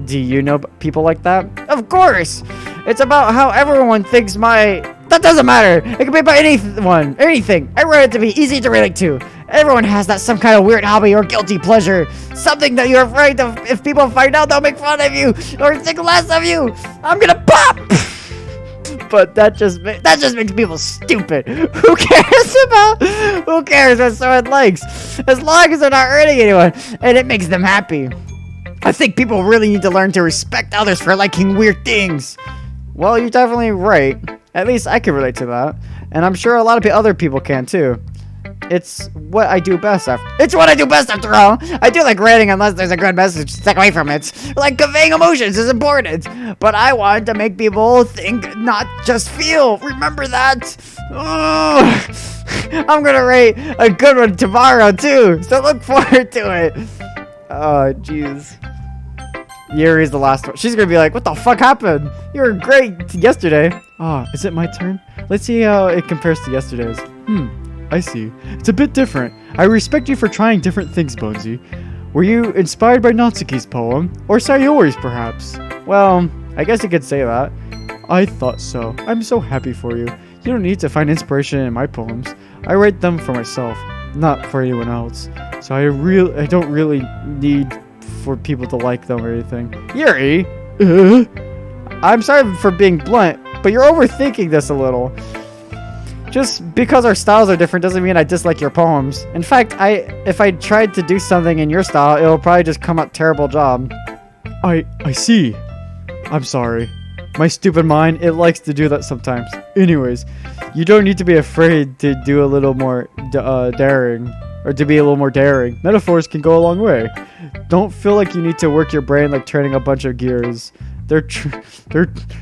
Do you know people like that? Of course! It's about how everyone thinks That doesn't matter! It can be about anything! I wrote it to be easy to relate to. Everyone has some kind of weird hobby or guilty pleasure. Something that you're afraid of if people find out they'll make fun of you or think less of you. I'm gonna pop! But that just makes people stupid. Who cares what someone likes? As long as they're not hurting anyone and it makes them happy. I think people really need to learn to respect others for liking weird things. Well, you're definitely right. At least I can relate to that. And I'm sure a lot of other people can too. It's what I do best after all. I do like writing unless there's a good message to take away from it. Like conveying emotions is important. But I want to make people think, not just feel. Remember that? I'm gonna write a good one tomorrow too. So look forward to it. Oh, jeez. Yuri's the last one. She's gonna be like, what the fuck happened? You were great yesterday. Oh, is it my turn? Let's see how it compares to yesterday's. I see. It's a bit different. I respect you for trying different things, Bonesy. Were you inspired by Natsuki's poem? Or Sayori's, perhaps? Well, I guess you could say that. I thought so. I'm so happy for you. You don't need to find inspiration in my poems. I write them for myself, not for anyone else. So I don't really need for people to like them or anything. Yuri! I'm sorry for being blunt, but you're overthinking this a little. Just because our styles are different doesn't mean I dislike your poems. In fact, if I tried to do something in your style, it'll probably just come out terrible job. I see. I'm sorry. My stupid mind, it likes to do that sometimes. Anyways, you don't need to be afraid to do a little more daring. Or to be a little more daring. Metaphors can go a long way. Don't feel like you need to work your brain like turning a bunch of gears.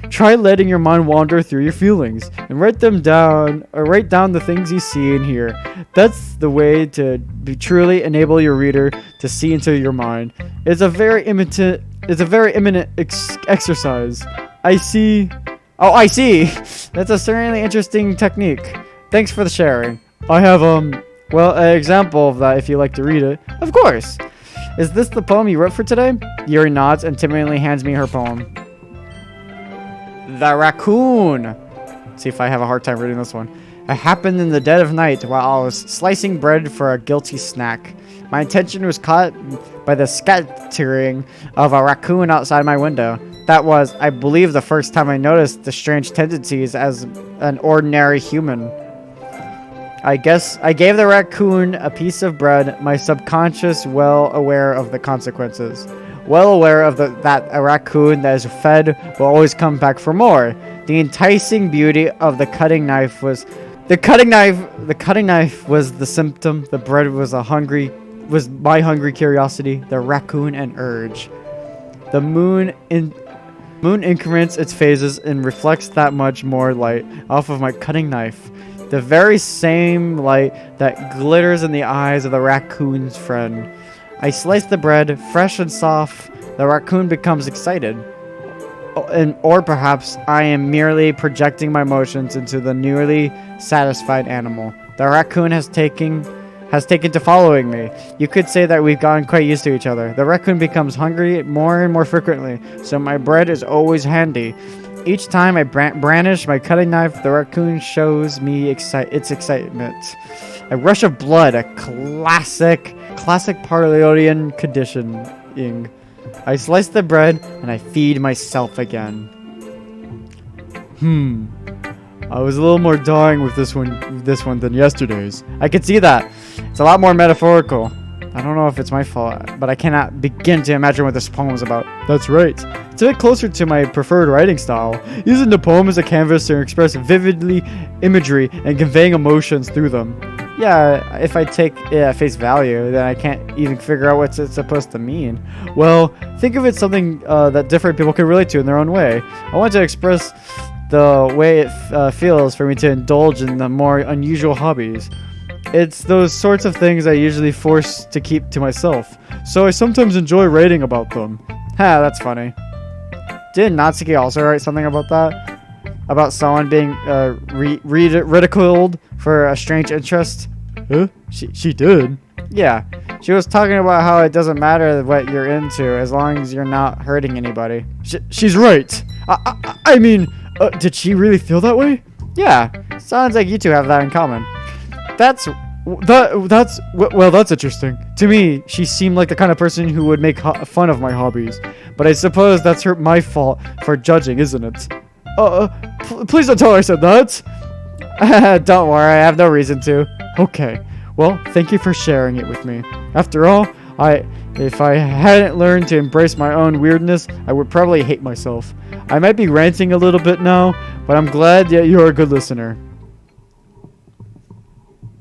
Try letting your mind wander through your feelings and write them down, or write down the things you see and hear. That's the way to truly enable your reader to see into your mind. It's a very imminent exercise. I see. Oh, I see. That's a certainly interesting technique. Thanks for the sharing. I have well, an example of that if you like to read it. Of course. Is this the poem you wrote for today? Yuri nods and timidly hands me her poem. The Raccoon. Let's see if I have a hard time reading this one. It happened in the dead of night while I was slicing bread for a guilty snack. My attention was caught by the scattering of a raccoon outside my window. That was, I believe, the first time I noticed the strange tendencies as an ordinary human. I guess I gave the raccoon a piece of bread, my subconscious well aware of the consequences. well aware of that a raccoon that is fed will always come back for more. The enticing beauty of the cutting knife was the cutting knife was the symptom. The bread was my hungry curiosity, the raccoon an urge. The moon increments its phases and reflects that much more light off of my cutting knife. The very same light that glitters in the eyes of the raccoon's friend. I slice the bread, fresh and soft. The raccoon becomes excited. Or perhaps I am merely projecting my emotions into the newly satisfied animal. The raccoon has taken to following me. You could say that we've gotten quite used to each other. The raccoon becomes hungry more and more frequently, so my bread is always handy. Each time I brandish my cutting knife, the raccoon shows me its excitement. A rush of blood, a classic Parliodian conditioning. I slice the bread and I feed myself again. I was a little more dying with this one than yesterday's. I could see that. It's a lot more metaphorical. I don't know if it's my fault, but I cannot begin to imagine what this poem is about. That's right. It's a bit closer to my preferred writing style, using the poem as a canvas to express vividly imagery and conveying emotions through them. Yeah, if I take it at face value, then I can't even figure out what it's supposed to mean. Well, think of it something that different people can relate to in their own way. I want to express the way it feels for me to indulge in the more unusual hobbies. It's those sorts of things I usually force to keep to myself, so I sometimes enjoy writing about them. Ha, that's funny. Did Natsuki also write something about that? About someone being ridiculed for a strange interest? Huh? She did? Yeah. She was talking about how it doesn't matter what you're into as long as you're not hurting anybody. She's right. I mean, did she really feel that way? Yeah. Sounds like you two have that in common. That's interesting. To me, she seemed like the kind of person who would make fun of my hobbies. But I suppose that's my fault for judging, isn't it? Please don't tell her I said that. Don't worry, I have no reason to. Okay. Well, thank you for sharing it with me. After all, if I hadn't learned to embrace my own weirdness, I would probably hate myself. I might be ranting a little bit now, but I'm glad that you're a good listener.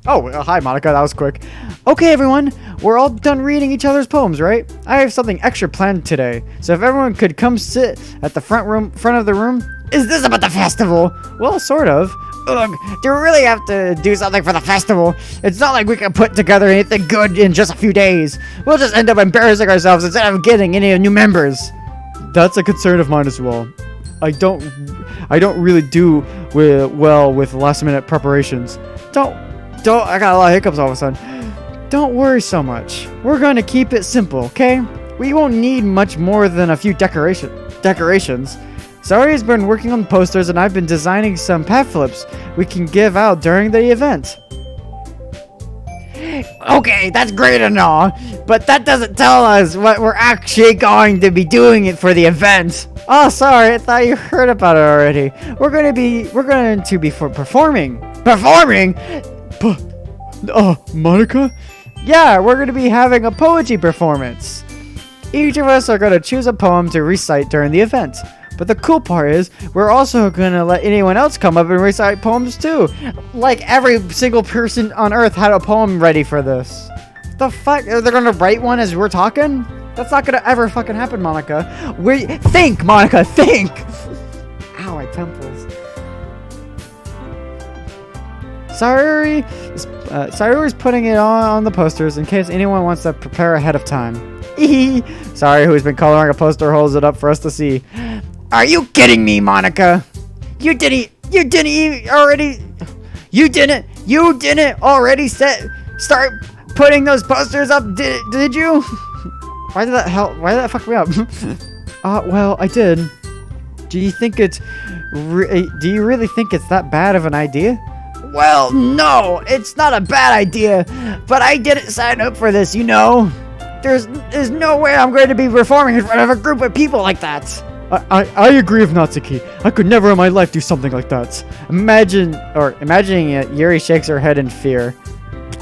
Oh, hi Monica, that was quick. Okay everyone, we're all done reading each other's poems, right? I have something extra planned today, so if everyone could come sit at the front of the room. Is this about the festival? Well, sort of. Ugh, do we really have to do something for the festival? It's not like we can put together anything good in just a few days. We'll just end up embarrassing ourselves instead of getting any new members. That's a concern of mine as well. I don't really do well with last minute preparations. I got a lot of hiccups all of a sudden. Don't worry so much. We're gonna keep it simple, okay? We won't need much more than a few decorations. Sari's been working on posters and I've been designing some pamphlets we can give out during the event. Okay, that's great and all, but that doesn't tell us what we're actually going to be doing it for the event. Oh, sorry, I thought you heard about it already. We're going to be performing. Performing? Monica? Yeah, we're going to be having a poetry performance. Each of us are going to choose a poem to recite during the event. But the cool part is, we're also going to let anyone else come up and recite poems too. Like every single person on Earth had a poem ready for this. The fuck? Are they going to write one as we're talking? That's not going to ever fucking happen, Monica. Think, Monica, think! Ow, my temples. Sayuri's putting it on the posters in case anyone wants to prepare ahead of time. Sorry, who's been coloring a poster, holds it up for us to see. Are you kidding me, Monica? You didn't already start putting those posters up, did you? Why did that fuck me up? Well, I did. Do you really think it's that bad of an idea? Well, no, it's not a bad idea, but I didn't sign up for this, you know? There's no way I'm going to be performing in front of a group of people like that. I agree with Natsuki. I could never in my life do something like that. Imagining it, Yuri shakes her head in fear.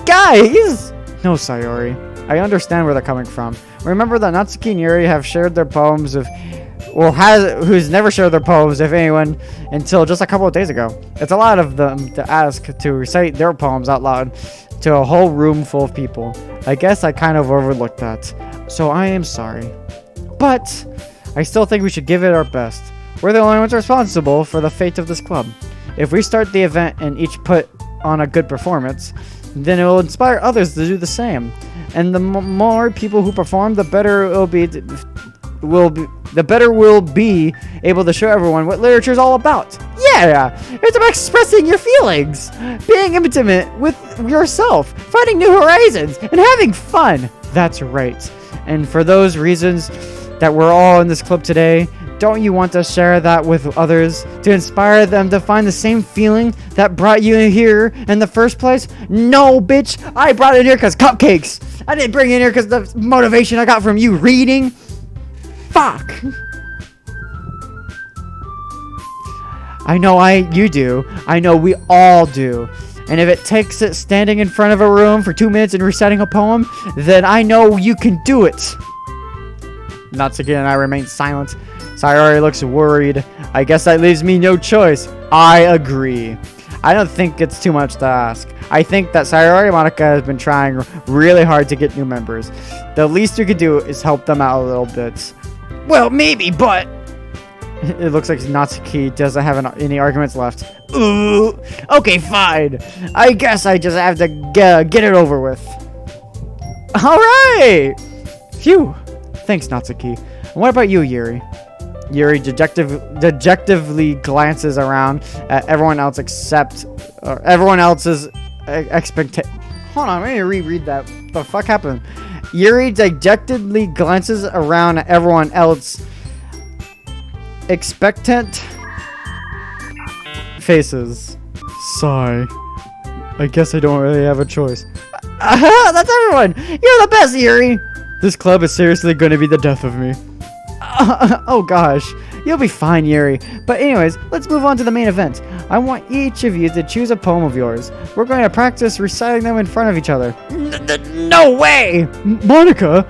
Guys! No, Sayori. I understand where they're coming from. Remember that Natsuki and Yuri have shared their poems with, well, who's never shared their poems, if anyone, until just a couple of days ago. It's a lot of them to ask to recite their poems out loud to a whole room full of people. I guess I kind of overlooked that, so I am sorry. But I still think we should give it our best. We're the only ones responsible for the fate of this club. If we start the event and each put on a good performance, then it will inspire others to do the same. And the more people who perform, the better it will be able to show everyone what literature is all about. Yeah, it's about expressing your feelings, being intimate with yourself, finding new horizons, and having fun. That's right. And for those reasons that we're all in this club today, don't you want to share that with others to inspire them to find the same feeling that brought you in here in the first place? No, bitch, I brought it here because cupcakes. I didn't bring it here because the motivation I got from you reading. Fuck. I know you do. I know we all do. And if it takes it standing in front of a room for 2 minutes and reciting a poem, then I know you can do it. Natsuki and I remain silent. Sayori looks worried. I guess that leaves me no choice. I agree. I don't think it's too much to ask. I think that Sayori and Monika has been trying really hard to get new members. The least we could do is help them out a little bit. Well, maybe, but... It looks like Natsuki doesn't have any arguments left. Ooh, okay, fine. I guess I just have to get it over with. Alright! Phew. Thanks, Natsuki. And what about you, Yuri? Yuri dejectively glances around at everyone else everyone else's expectation. Hold on, let me reread that. What the fuck happened? Yuri dejectedly glances around at everyone else expectant faces. Sigh. I guess I don't really have a choice. Aha! That's everyone! You're the best, Yuri! This club is seriously going to be the death of me. Oh gosh, you'll be fine, Yuri. But anyways, let's move on to the main event. I want each of you to choose a poem of yours. We're going to practice reciting them in front of each other. No way! Monika,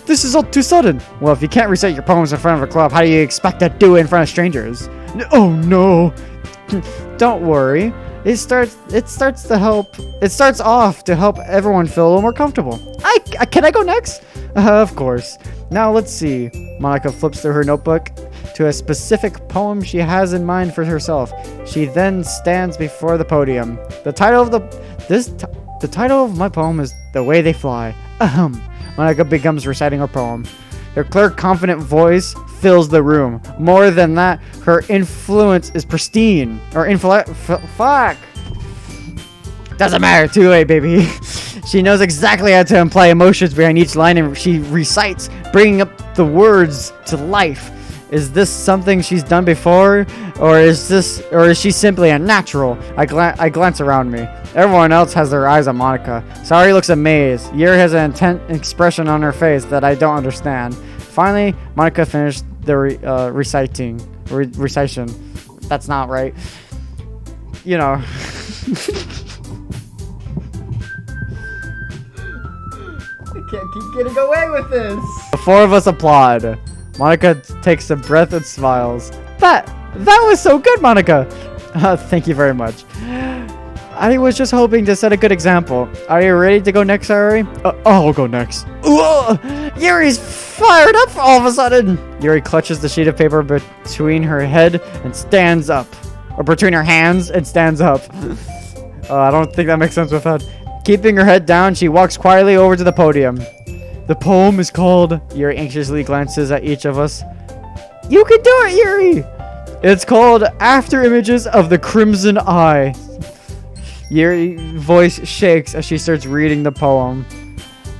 this is all too sudden. Well, if you can't recite your poems in front of a club, how do you expect to do it in front of strangers? Oh no! Don't worry. It starts off to help everyone feel a little more comfortable. Can I go next? Of course. Now let's see. Monika flips through her notebook to a specific poem she has in mind for herself. She then stands before the podium. The title of my poem is "The Way They Fly." Monika begins reciting her poem. Her clear, confident voice fills the room. More than that, her influence is pristine. Fuck. Doesn't matter. Too late, baby. She knows exactly how to imply emotions behind each line, and she recites, bringing up the words to life. Is this something she's done before, or is she simply a natural? I glance around me. Everyone else has their eyes on Monika. Sayori looks amazed. Yuri has an intent expression on her face that I don't understand. Finally, Monika finished the recitation. That's not right. You know. I can't keep getting away with this. The four of us applaud. Monika takes a breath and smiles. That was so good, Monika. Thank you very much. I was just hoping to set a good example. Are you ready to go next, Sayori? I'll go next. Yuri's fired up all of a sudden. Yuri clutches the sheet of paper between her head and stands up. Or between her hands and stands up. I don't think that makes sense with that. Keeping her head down, she walks quietly over to the podium. The poem is called... Yuri anxiously glances at each of us. You can do it, Yuri! It's called After Images of the Crimson Eye. Yuri's voice shakes as she starts reading the poem.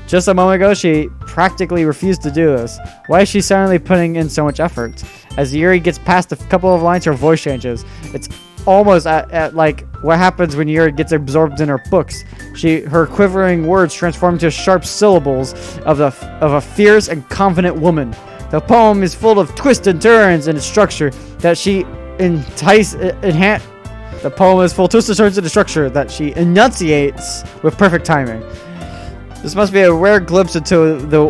Just a moment ago, she practically refused to do this. Why is she suddenly putting in so much effort? As Yuri gets past a couple of lines, her voice changes. It's almost at like what happens when Yuri gets absorbed in her books. Her quivering words transform into sharp syllables of a fierce and confident woman. The poem is full of twists and turns in its structure that she enunciates with perfect timing. This must be a rare glimpse into the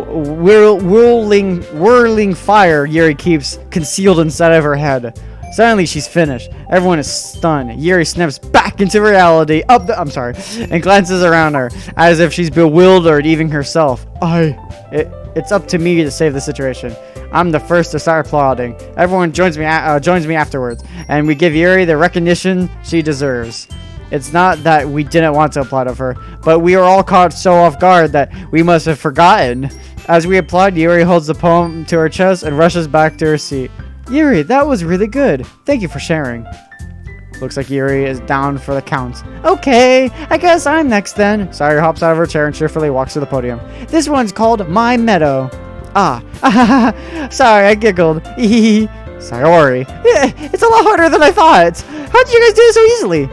whirling fire Yuri keeps concealed inside of her head. Suddenly, she's finished. Everyone is stunned. Yuri snaps back into reality, and glances around her, as if she's bewildered even herself. It's up to me to save the situation. I'm the first to start applauding. Everyone joins me afterwards, and we give Yuri the recognition she deserves. It's not that we didn't want to applaud of her, but we were all caught so off guard that we must have forgotten. As we applaud, Yuri holds the poem to her chest and rushes back to her seat. Yuri, that was really good. Thank you for sharing. Looks like Yuri is down for the count. Okay, I guess I'm next then. Sayori hops out of her chair and cheerfully walks to the podium. This one's called My Meadow. Sorry, I giggled. Sayori. It's a lot harder than I thought. How did you guys do it so easily?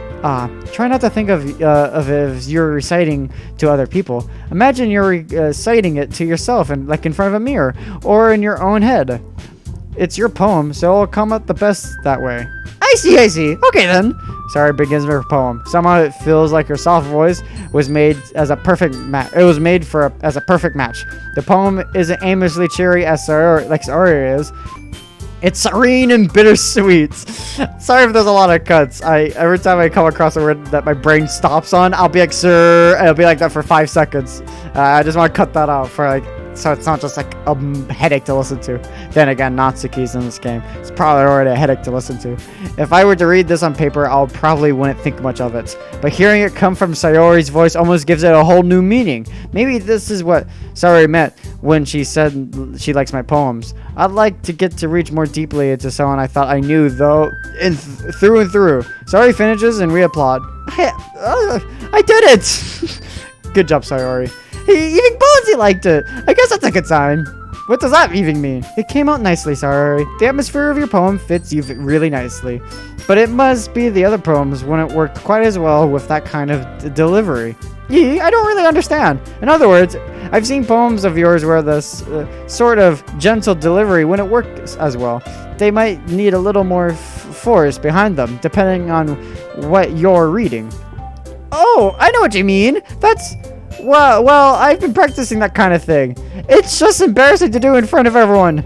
Try not to think of if you're reciting to other people. Imagine you're reciting it to yourself and like in front of a mirror or in your own head. It's your poem, so it'll come out the best that way. I see. Okay then. Sayori begins her poem. Somehow it feels like her soft voice was made as a perfect match. It was made as a perfect match. The poem isn't aimlessly cheery as Sayori is. It's serene and bittersweet. Sorry if there's a lot of cuts. Every time I come across a word that my brain stops on, I'll be like, sir. It'll be like that for 5 seconds. I just want to cut that out for like, so it's not just like a headache to listen to. Then again, Natsuki's in this game. It's probably already a headache to listen to. If I were to read this on paper, I probably wouldn't think much of it. But hearing it come from Sayori's voice almost gives it a whole new meaning. Maybe this is what Sayori meant when she said she likes my poems. I'd like to get to reach more deeply into someone I thought I knew, though, through and through. Sayori finishes and we applaud. I did it! Good job, Sayori. Even Bonesy liked it. I guess that's a good sign. What does that even mean? It came out nicely, Sayori. The atmosphere of your poem fits you really nicely. But it must be the other poems wouldn't work quite as well with that kind of delivery. I don't really understand. In other words, I've seen poems of yours where this sort of gentle delivery wouldn't work as well. They might need a little more force behind them, depending on what you're reading. Oh, I know what you mean. Well, I've been practicing that kind of thing. It's just embarrassing to do in front of everyone.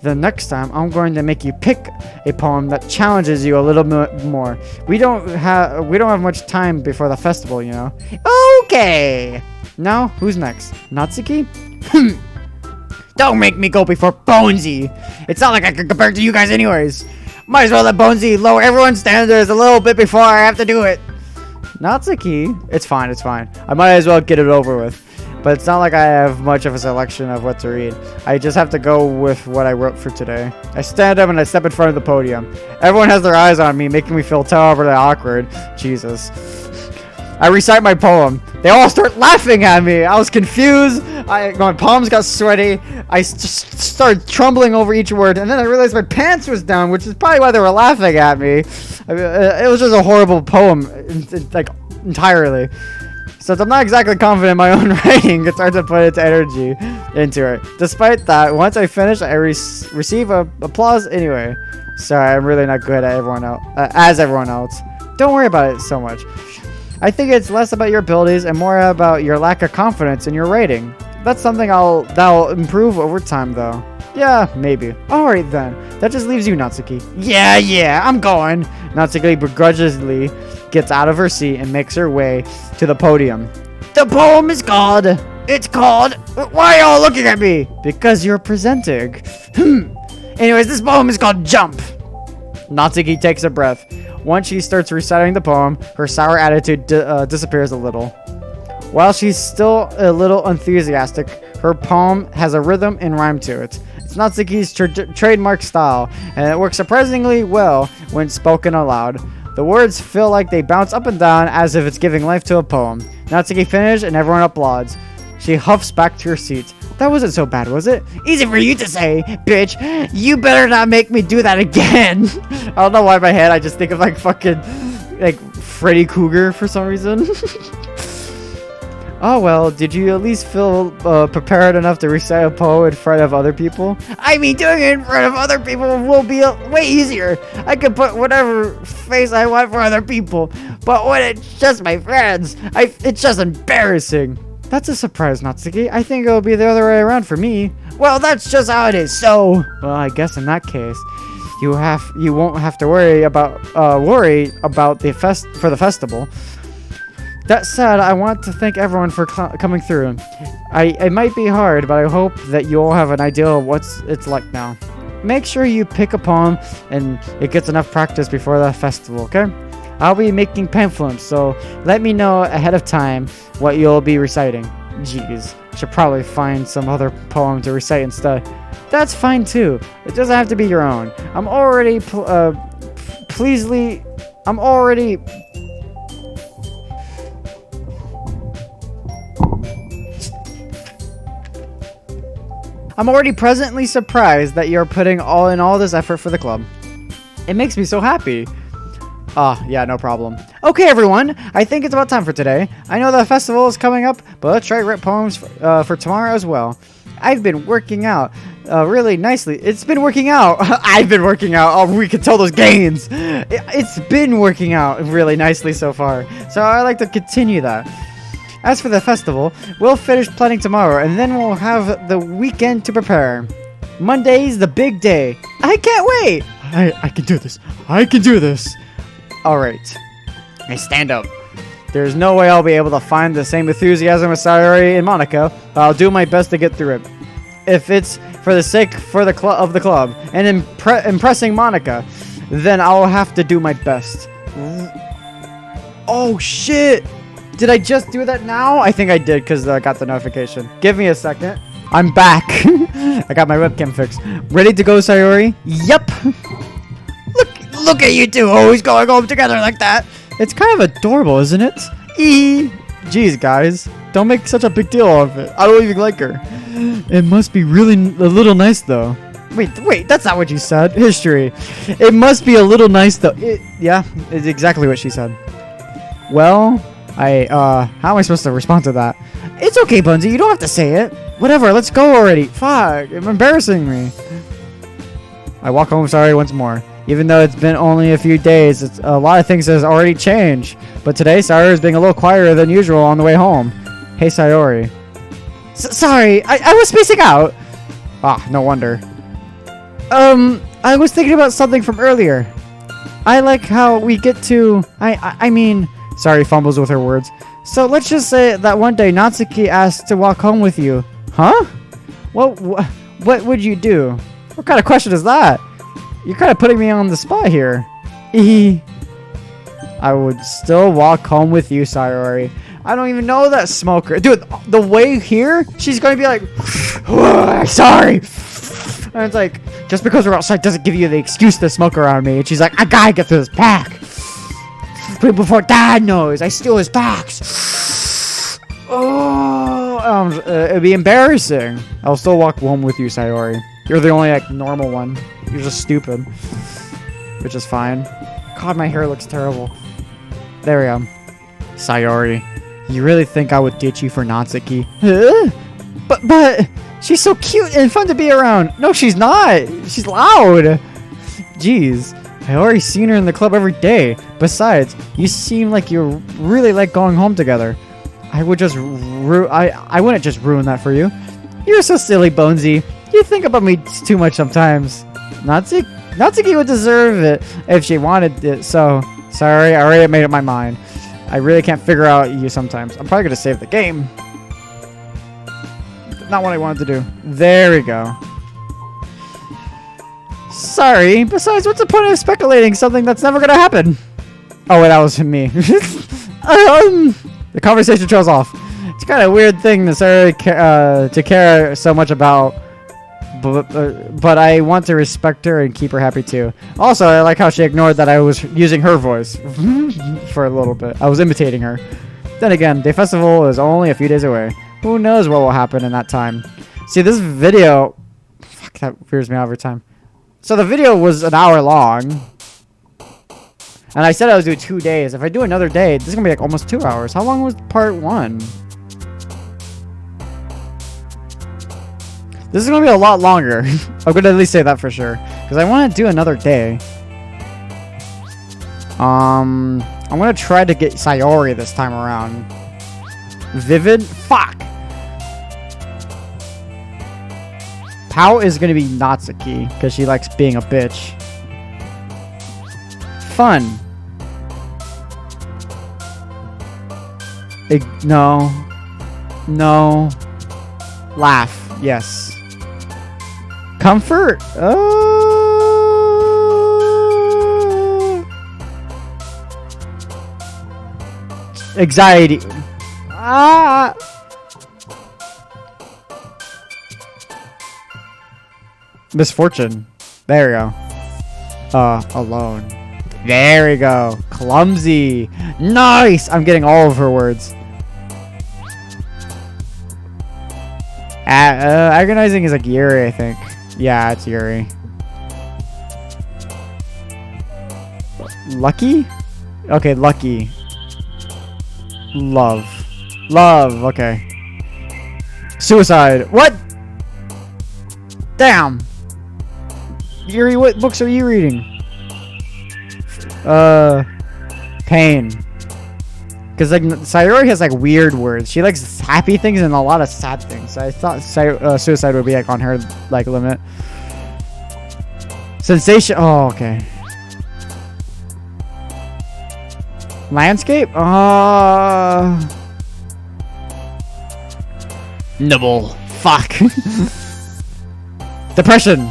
The next time, I'm going to make you pick a poem that challenges you a little more. We don't have much time before the festival, you know. Okay. Now, who's next? Natsuki? Don't make me go before Bonesy. It's not like I can compare to you guys anyways. Might as well let Bonesy lower everyone's standards a little bit before I have to do it. Natsuki? It's fine. I might as well get it over with. But it's not like I have much of a selection of what to read. I just have to go with what I wrote for today. I stand up and I step in front of the podium. Everyone has their eyes on me, making me feel terribly awkward. Jesus. I recite my poem. They all start laughing at me. I was confused. My palms got sweaty. I just started trembling over each word. And then I realized my pants was down, which is probably why they were laughing at me. I mean, it was just a horrible poem, like, entirely. Since I'm not exactly confident in my own writing, it's hard to put its energy into it. Despite that, once I finish, I receive applause anyway. Sorry, I'm really not good at everyone else. Don't worry about it so much. I think it's less about your abilities and more about your lack of confidence in your writing. That's something that'll improve over time, though. Yeah, maybe. Alright then. That just leaves you, Natsuki. Yeah, I'm going. Natsuki begrudgingly gets out of her seat and makes her way to the podium. The poem is called... Why are y'all looking at me? Because you're presenting. Anyways, this poem is called Jump. Natsuki takes a breath. Once she starts reciting the poem, her sour attitude disappears a little. While she's still a little enthusiastic, her poem has a rhythm and rhyme to it. It's Natsuki's trademark style, and it works surprisingly well when spoken aloud. The words feel like they bounce up and down as if it's giving life to a poem. Natsuki finishes and everyone applauds. She huffs back to her seat. That wasn't so bad, was it? Easy for you to say, bitch. You better not make me do that again. I don't know why in my head I just think of like fucking like Freddy Krueger for some reason. Oh well, did you at least feel prepared enough to recite a poem in front of other people? I mean, doing it in front of other people will be way easier. I can put whatever face I want for other people, but when it's just my friends, it's just embarrassing. That's a surprise, Natsuki. I think it'll be the other way around for me. Well, that's just how it is, so... Well, I guess in that case, you won't have to worry about the festival. That said, I want to thank everyone for coming through. It might be hard, but I hope that you all have an idea of what it's like now. Make sure you pick a poem and it gets enough practice before the festival, okay? I'll be making pamphlets, so let me know ahead of time what you'll be reciting. Jeez, should probably find some other poem to recite instead. That's fine too. It doesn't have to be your own. I'm already presently surprised that you're putting all this effort for the club. It makes me so happy. Yeah, no problem. Okay, everyone, I think it's about time for today. I know the festival is coming up, but let's try write poems for tomorrow as well. I've been working out really nicely. It's been working out. I've been working out. Oh, we can tell those gains. It's been working out really nicely so far. So I'd like to continue that. As for the festival, we'll finish planning tomorrow, and then we'll have the weekend to prepare. Monday's the big day. I can't wait. I can do this. I can do this. Alright. I stand up. There's no way I'll be able to find the same enthusiasm as Sayori and Monica, but I'll do my best to get through it. If it's for the sake of the club and impressing Monica, then I'll have to do my best. Oh shit! Did I just do that now? I think I did because I got the notification. Give me a second. I'm back. I got my webcam fixed. Ready to go, Sayori? Yep. Look at you two always going home together like that. It's kind of adorable, isn't it? Jeez, guys. Don't make such a big deal of it. I don't even like her. It must be really a little nice, though. Wait, that's not what you said. History. It must be a little nice, though. Yeah, it's exactly what she said. Well, how am I supposed to respond to that? It's okay, Bunsy. You don't have to say it. Whatever, let's go already. Fuck, it's embarrassing me. I walk home sorry once more. Even though it's been only a few days, a lot of things has already changed. But today, Sayori is being a little quieter than usual on the way home. Hey, Sayori. Sorry, I was spacing out. Ah, no wonder. I was thinking about something from earlier. I like how we get to... I mean... Sorry, fumbles with her words. So let's just say that one day Natsuki asked to walk home with you. Huh? What would you do? What kind of question is that? You're kind of putting me on the spot here. I would still walk home with you, Sayori. I don't even know that smoker. Dude, the way here, she's going to be like, sorry. And it's like, just because we're outside doesn't give you the excuse to smoke around me. And she's like, I gotta get through this pack. Before Dad knows, I steal his packs. It'd be embarrassing. I'll still walk home with you, Sayori. You're the only normal one. You're just stupid, which is fine. God, my hair looks terrible. There we go. Sayori, you really think I would ditch you for Natsuki? Huh? But she's so cute and fun to be around. No, she's not. She's loud. Jeez. I already seen her in the club every day. Besides, you seem like you really like going home together. I wouldn't just ruin that for you. You're so silly, Bonesy. You think about me too much sometimes. Natsuki would deserve it if she wanted it. So, sorry, I already made up my mind. I really can't figure out you sometimes. I'm probably gonna save the game. Not what I wanted to do. There we go. Sorry. Besides, what's the point of speculating something that's never gonna happen? Oh, wait, that was me. The conversation trails off. It's kind of a weird thing to care so much about, but I want to respect her and keep her happy too. Also, I like how she ignored that I was using her voice for a little bit. I was imitating her. Then again, the festival is only a few days away. Who knows what will happen in that time? See, this video... Fuck, that weirds me out every time. So the video was an hour long. And I said I was doing 2 days. If I do another day, this is going to be like almost 2 hours. How long was part 1? This is gonna be a lot longer. I'm gonna at least say that for sure. Because I want to do another day. I'm gonna try to get Sayori this time around. Vivid? Fuck! Pao is gonna be Natsuki, because she likes being a bitch. Fun. No. No. Laugh. Yes. Comfort? Anxiety. Misfortune. There we go. Alone. There we go. Clumsy. Nice! I'm getting all of her words. Agonizing is like Yuri, I think. Yeah, it's Yuri. Lucky? Okay, lucky. Love. Love, okay. Suicide. What? Damn. Yuri, what books are you reading? Pain. Because like Sayori has like weird words. She likes happy things and a lot of sad things. So I thought suicide would be like on her like limit. Sensation. Oh, okay. Landscape. Nibble. Fuck. Depression.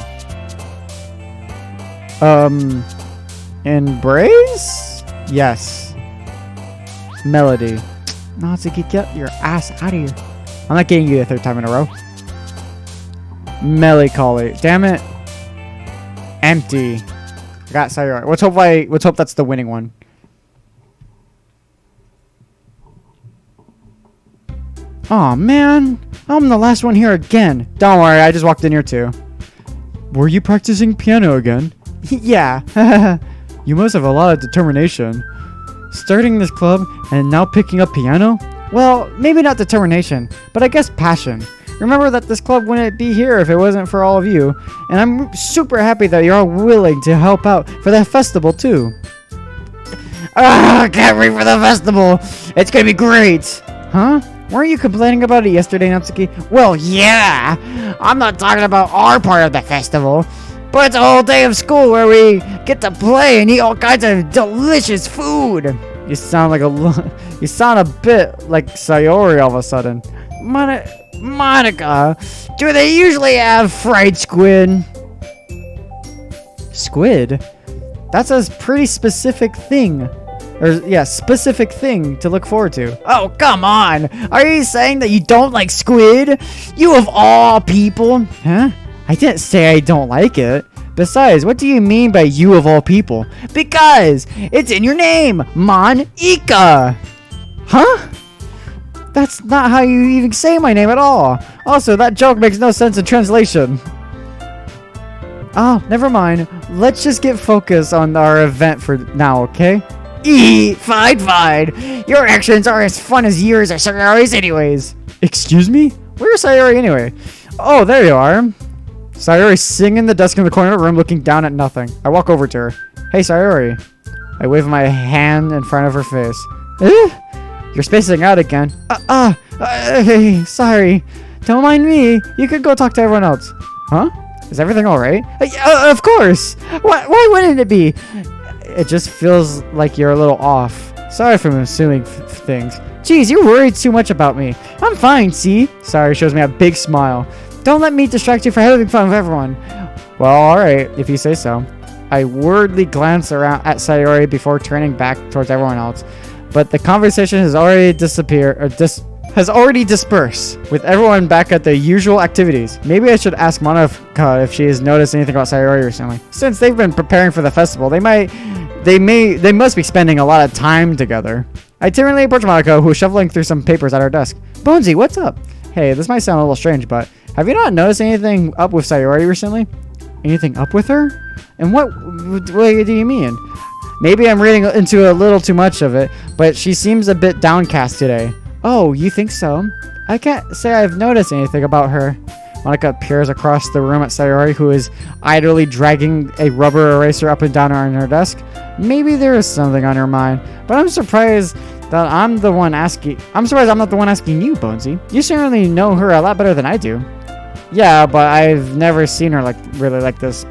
Embrace. Yes. Melody. Natsuki, get your ass out of here. I'm not getting you a third time in a row. Melancholy. Damn it. Empty. I got Sayori. Let's hope that's the winning one. Aw, man. I'm the last one here again. Don't worry, I just walked in here too. Were you practicing piano again? Yeah. You must have a lot of determination. Starting this club and now picking up piano? Well, maybe not determination, but I guess passion. Remember that this club wouldn't be here if it wasn't for all of you, and I'm super happy that you're all willing to help out for the festival too. I can't wait for the festival! It's gonna be great! Huh? Weren't you complaining about it yesterday, Natsuki? Well, yeah! I'm not talking about our part of the festival, but it's a whole day of school where we get to play and eat all kinds of delicious food. You sound a bit like Sayori all of a sudden. Monica, do they usually have fried squid? Squid? That's a pretty specific thing. Specific thing to look forward to. Oh, come on. Are you saying that you don't like squid? You of all people? Huh? I didn't say I don't like it. Besides, what do you mean by you of all people? Because it's in your name, Monica. Huh? That's not how you even say my name at all. Also, that joke makes no sense in translation. Oh, never mind. Let's just get focused on our event for now, okay? Fine. Your actions are as fun as yours or Sayori's anyways. Excuse me? Where's Sayori anyway? Oh, there you are. Sayori sitting in the desk in the corner of the room looking down at nothing. I walk over to her. Hey, Sayori. I wave my hand in front of her face. You're spacing out again. Hey, sorry. Don't mind me. You could go talk to everyone else. Huh? Is everything alright? Of course. Why wouldn't it be? It just feels like you're a little off. Sorry for assuming things. Jeez, you're worried too much about me. I'm fine, see? Sayori shows me a big smile. Don't let me distract you from having fun with everyone. Well, alright, if you say so. I worriedly glance around at Sayori before turning back towards everyone else. But the conversation has already dispersed, with everyone back at their usual activities. Maybe I should ask Monica if she has noticed anything about Sayori recently. Since they've been preparing for the festival, they must be spending a lot of time together. I timidly approach Monica, who is shuffling through some papers at her desk. Bonesy, what's up? Hey, this might sound a little strange, but have you not noticed anything up with Sayori recently? Anything up with her? And what do you mean? Maybe I'm reading into a little too much of it, but she seems a bit downcast today. Oh, you think so? I can't say I've noticed anything about her. Monica peers across the room at Sayori, who is idly dragging a rubber eraser up and down on her desk. Maybe there is something on her mind, but I'm surprised that I'm the one asking. I'm surprised I'm not the one asking you, Bonesy. You certainly know her a lot better than I do. Yeah, but I've never seen her really like this.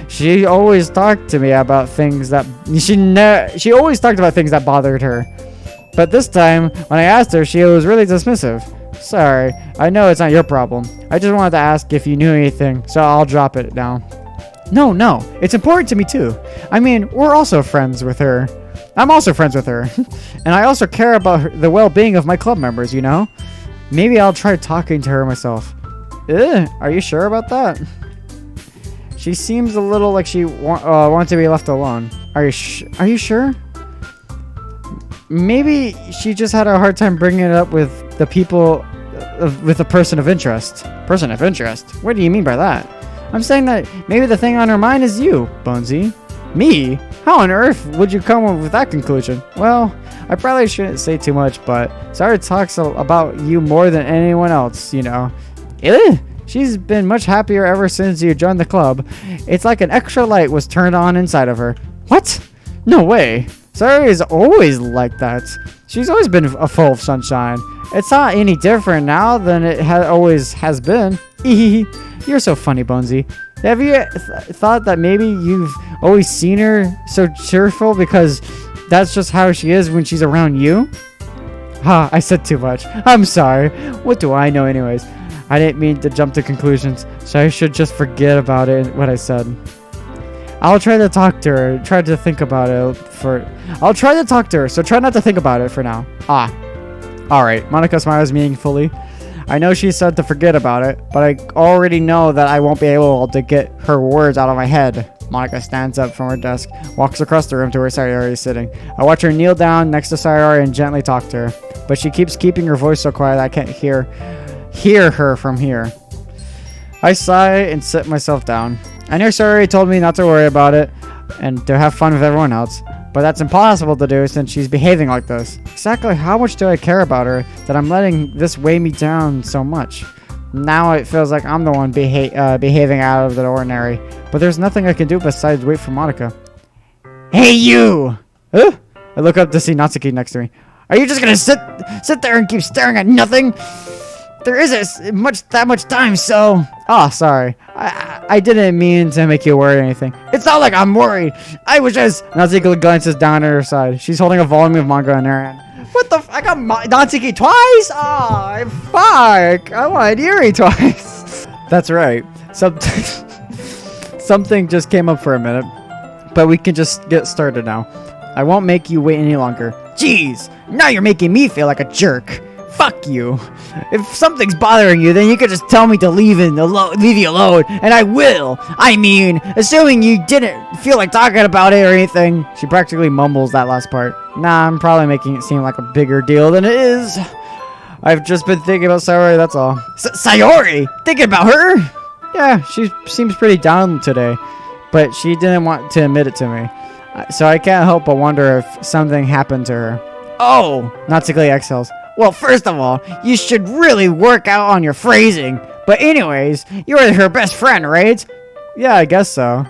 She always talked to me about things that she always talked about things that bothered her. But this time, when I asked her, she was really dismissive. Sorry, I know it's not your problem. I just wanted to ask if you knew anything, so I'll drop it now. No, it's important to me too. I mean, we're also friends with her. I'm also friends with her. And I also care about the well-being of my club members, you know? Maybe I'll try talking to her myself. Are you sure about that? She seems a little like she wants to be left alone. Are you sure? Maybe she just had a hard time bringing it up with the people, with a person of interest. Person of interest? What do you mean by that? I'm saying that maybe the thing on her mind is you, Bonesy. Me? How on earth would you come up with that conclusion? Well, I probably shouldn't say too much, but Sayori talks about you more than anyone else, you know. She's been much happier ever since you joined the club. It's like an extra light was turned on inside of her. What? No way. Sayori is always like that. She's always been full of sunshine. It's not any different now than it always has been. You're so funny, Bonesy. Have you thought that maybe you've always seen her so cheerful because that's just how she is when she's around you? I said too much. I'm sorry. What do I know anyways? I didn't mean to jump to conclusions, so I should just forget about it, what I said. I'll try to talk to her, try to think about it I'll try to talk to her, so try not to think about it for now. Alright, Monica smiles meaningfully. I know she said to forget about it, but I already know that I won't be able to get her words out of my head. Monica stands up from her desk, walks across the room to where Sayori is sitting. I watch her kneel down next to Sayori and gently talk to her, but she keeps keeping her voice so quiet I can't hear her from here. I sigh and sit myself down. I know Sayori told me not to worry about it and to have fun with everyone else, but that's impossible to do since she's behaving like this. Exactly how much do I care about her that I'm letting this weigh me down so much? Now it feels like I'm the one behaving out of the ordinary, but there's nothing I can do besides wait for Monica. Hey, you! I look up to see Natsuki next to me. Are you just gonna sit there and keep staring at nothing? There isn't that much time, so... sorry. I didn't mean to make you worried or anything. It's not like I'm worried. I was just... Natsuki glances down at her side. She's holding a volume of manga in her hand. What the I got Natsuki twice? Fuck. I wanted Yuri twice. That's right. Something just came up for a minute. But we can just get started now. I won't make you wait any longer. Jeez. Now you're making me feel like a jerk. Fuck you. If something's bothering you, then you could just tell me to leave you alone, and I will. I mean, assuming you didn't feel like talking about it or anything. She practically mumbles that last part. Nah, I'm probably making it seem like a bigger deal than it is. I've just been thinking about Sayori, that's all. Sayori? Thinking about her? Yeah, she seems pretty down today, but she didn't want to admit it to me. So I can't help but wonder if something happened to her. Oh! Natsuki exhales. Well, first of all, you should really work out on your phrasing. But anyways, you're her best friend, right? Yeah, I guess so.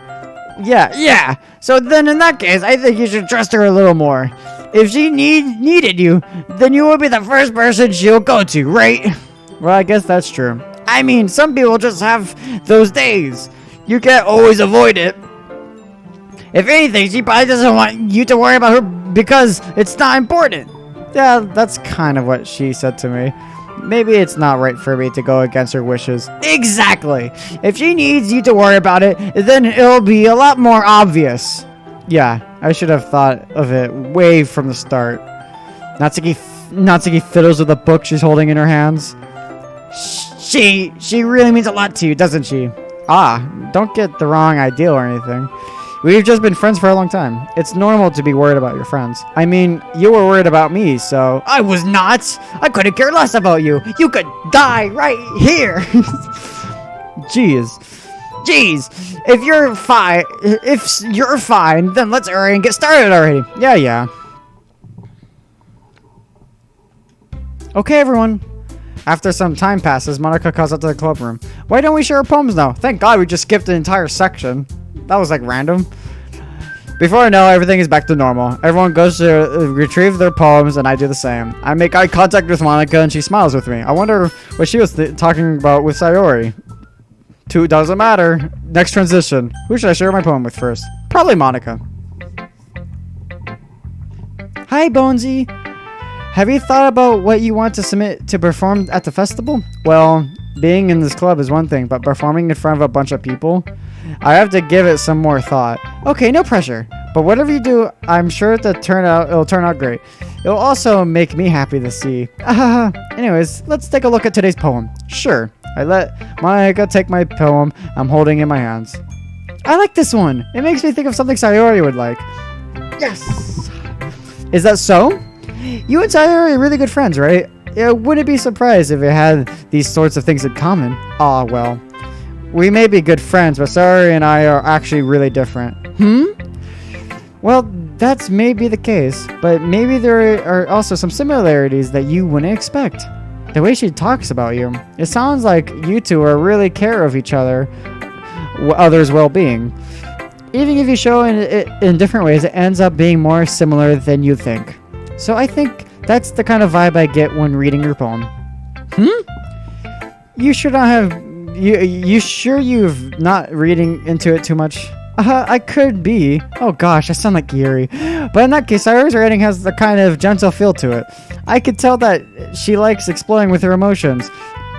Yeah. So then in that case, I think you should trust her a little more. If she needed you, then you would be the first person she'll go to, right? Well, I guess that's true. I mean, some people just have those days. You can't always avoid it. If anything, she probably doesn't want you to worry about her because it's not important. Yeah, that's kind of what she said to me. Maybe it's not right for me to go against her wishes. Exactly! If she needs you to worry about it, then it'll be a lot more obvious. Yeah, I should have thought of it way from the start. Natsuki fiddles with the book she's holding in her hands. She really means a lot to you, doesn't she? Don't get the wrong idea or anything. We've just been friends for a long time. It's normal to be worried about your friends. I mean, you were worried about me, so... I was not! I couldn't care less about you! You could die right here! Jeez. If you're fine, then let's hurry and get started already. Yeah. Okay, everyone. After some time passes, Monica calls out to the club room. Why don't we share our poems now? Thank God we just skipped an entire section. That was like random. Before I know, everything is back to normal. Everyone goes to retrieve their poems, and I do the same. I make eye contact with Monica, and she smiles with me. I wonder what she was talking about with Sayori. Doesn't matter. Next transition. Who should I share my poem with first? Probably Monica. Hi, Bonesy. Have you thought about what you want to submit to perform at the festival? Well, being in this club is one thing, but performing in front of a bunch of people? I have to give it some more thought. Okay, no pressure. But whatever you do, I'm sure it'll turn out great. It'll also make me happy to see. Anyways, let's take a look at today's poem. Sure. I let Monica take my poem I'm holding in my hands. I like this one. It makes me think of something Sayori would like. Yes! Is that so? You and Sayori are really good friends, right? I wouldn't be surprised if you had these sorts of things in common. Aw, well. We may be good friends, but Sayori and I are actually really different. Well, that's maybe the case, but maybe there are also some similarities that you wouldn't expect. The way she talks about you, it sounds like you two are really care of each other, others' well-being. Even if you show it in different ways, it ends up being more similar than you think. So I think that's the kind of vibe I get when reading your poem. You should not have... You sure you've not reading into it too much? I could be. Oh gosh, I sound like Yuri. But in that case, Sayori's writing has the kind of gentle feel to it. I could tell that she likes exploring with her emotions.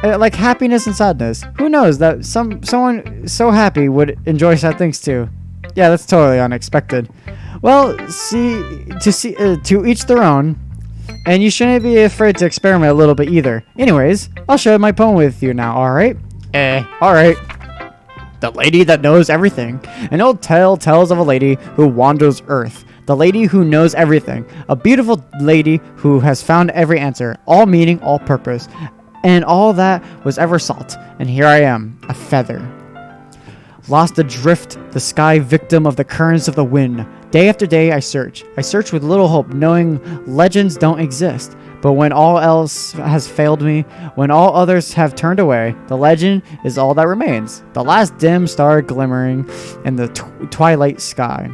Like happiness and sadness. Who knows that someone so happy would enjoy sad things too. Yeah, that's totally unexpected. Well, to each their own. And you shouldn't be afraid to experiment a little bit either. Anyways, I'll share my poem with you now, alright? Alright. The lady that knows everything. An old tale tells of a lady who wanders Earth. The lady who knows everything. A beautiful lady who has found every answer. All meaning, all purpose. And all that was ever sought. And here I am, a feather. Lost adrift, the sky victim of the currents of the wind. Day after day I search. I search with little hope, knowing legends don't exist. But when all else has failed me, when all others have turned away, the legend is all that remains. The last dim star glimmering in the twilight sky.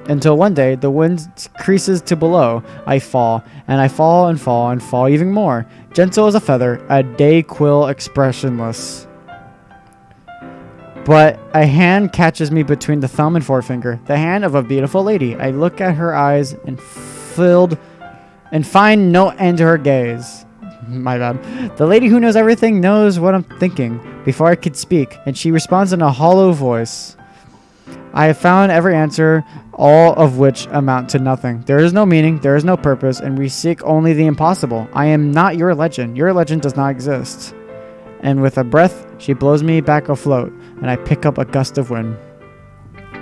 Until one day, the wind creases to below. I fall, and I fall and fall and fall even more. Gentle as a feather, a day quill expressionless. But a hand catches me between the thumb and forefinger. The hand of a beautiful lady. I look at her eyes and find no end to her gaze. My bad. The lady who knows everything knows what I'm thinking before I could speak, and she responds in a hollow voice. I have found every answer, all of which amount to nothing. There is no meaning, there is no purpose, and we seek only the impossible. I am not your legend. Your legend does not exist. And with a breath, she blows me back afloat, and I pick up a gust of wind.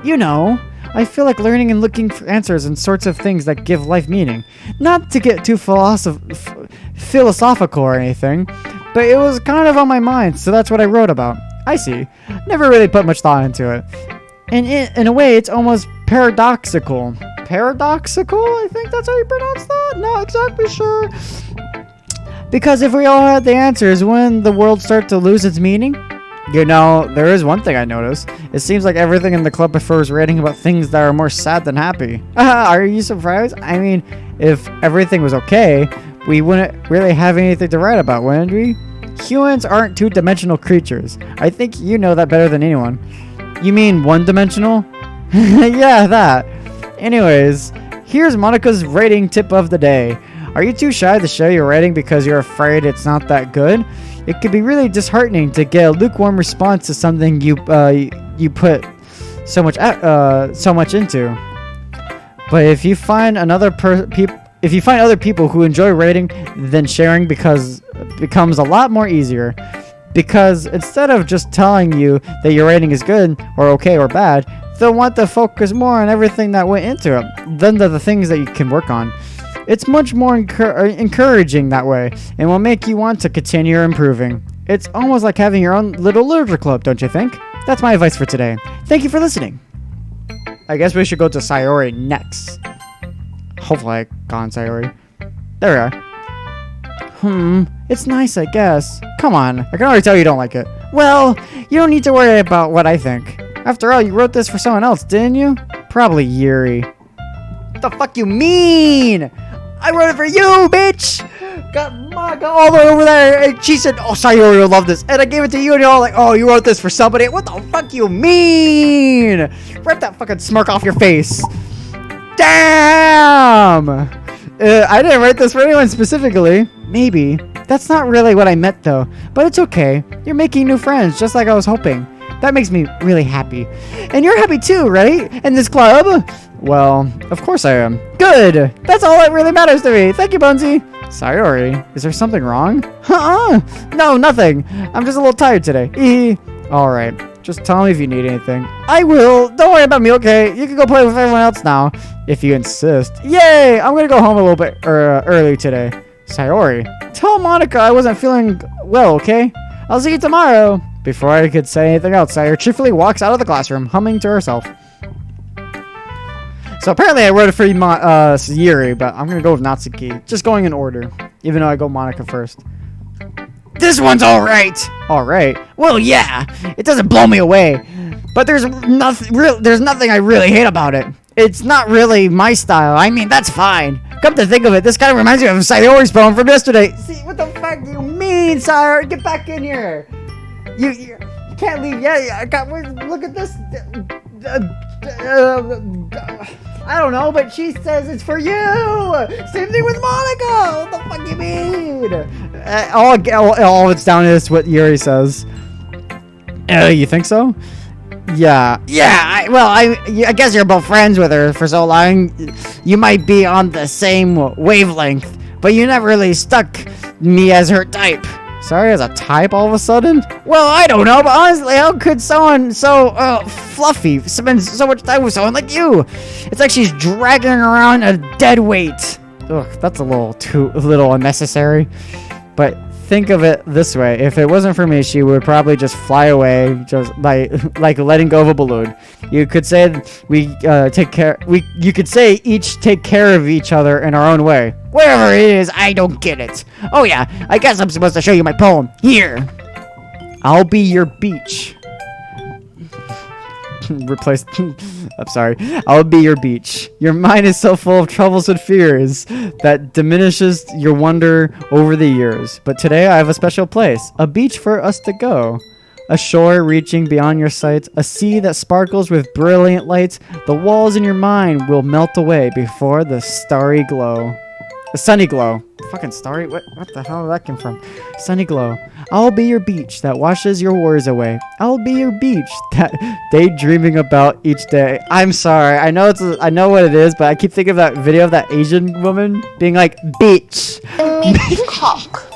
You know, I feel like learning and looking for answers and sorts of things that give life meaning. Not to get too philosophical or anything, but it was kind of on my mind, so that's what I wrote about. I see. Never really put much thought into it. And in a way, it's almost paradoxical. Paradoxical? I think that's how you pronounce that? Not exactly sure. Because if we all had the answers, wouldn't the world start to lose its meaning? You know, there is one thing I noticed. It seems like everything in the club prefers writing about things that are more sad than happy. Are you surprised? I mean, if everything was okay, we wouldn't really have anything to write about, wouldn't we? Humans aren't two-dimensional creatures. I think you know that better than anyone. You mean one-dimensional? Yeah, that. Anyways, here's Monica's rating tip of the day. Are you too shy to share your rating because you're afraid it's not that good? It could be really disheartening to get a lukewarm response to something you put so much into. But if you find other people who enjoy rating, then sharing becomes a lot more easier. Because instead of just telling you that your rating is good or okay or bad, they'll want to focus more on everything that went into it than the things that you can work on. It's much more encouraging that way, and will make you want to continue improving. It's almost like having your own little literature club, don't you think? That's my advice for today. Thank you for listening. I guess we should go to Sayori next. Hopefully I got on Sayori. There we are. It's nice, I guess. Come on, I can already tell you don't like it. Well, you don't need to worry about what I think. After all, you wrote this for someone else, didn't you? Probably Yuri. What the fuck you mean? I wrote it for you, bitch! Got Monica all the way over there, and she said, oh, Sayori will love this. And I gave it to you, and you're all like, oh, you wrote this for somebody. What the fuck you mean? Rip that fucking smirk off your face. Damn! I didn't write this for anyone specifically. Maybe. That's not really what I meant, though. But it's okay. You're making new friends, just like I was hoping. That makes me really happy. And you're happy too, right? In this club? Well, of course I am. Good! That's all that really matters to me. Thank you, Bonesy. Sayori, is there something wrong? No, nothing. I'm just a little tired today. Alright, just tell me if you need anything. I will. Don't worry about me, okay? You can go play with everyone else now, if you insist. Yay! I'm gonna go home a little bit early today. Sayori, tell Monica I wasn't feeling well, okay? I'll see you tomorrow. Before I could say anything else, Sayori cheerfully walks out of the classroom, humming to herself. So apparently I wrote it for Yuri, but I'm gonna go with Natsuki. Just going in order, even though I go Monica first. This one's alright! Alright? Well, yeah! It doesn't blow me away. But there's nothing I really hate about it. It's not really my style. I mean, that's fine. Come to think of it, this kind of reminds me of Sayori's poem from yesterday. See, what the fuck do you mean, Sayori? Get back in here! You can't leave. Yeah, I got. Look at this. I don't know, but she says it's for you. Same thing with Monica. What the fuck you mean? All it's down is what Yuri says. You think so? Yeah. I guess you're both friends with her for so long. You might be on the same wavelength, but you never really stuck me as her type. Sorry, as a type all of a sudden? Well, I don't know, but honestly, how could someone so fluffy spend so much time with someone like you? It's like she's dragging around a dead weight. Ugh, that's a little unnecessary. But think of it this way: if it wasn't for me, she would probably just fly away, just like letting go of a balloon. You could say we take care. You could say each take care of each other in our own way. Whatever it is, I don't get it. Oh yeah, I guess I'm supposed to show you my poem. Here. I'll be your beach. I'm sorry. I'll be your beach. Your mind is so full of troubles and fears that diminishes your wonder over the years. But today I have a special place. A beach for us to go. A shore reaching beyond your sight. A sea that sparkles with brilliant lights. The walls in your mind will melt away before the starry glow. A sunny glow. Fucking starry? What the hell did that come from? Sunny glow. I'll be your beach that washes your worries away. I'll be your beach that daydreaming about each day. I'm sorry. I know what it is, but I keep thinking of that video of that Asian woman being like, beach. Cock.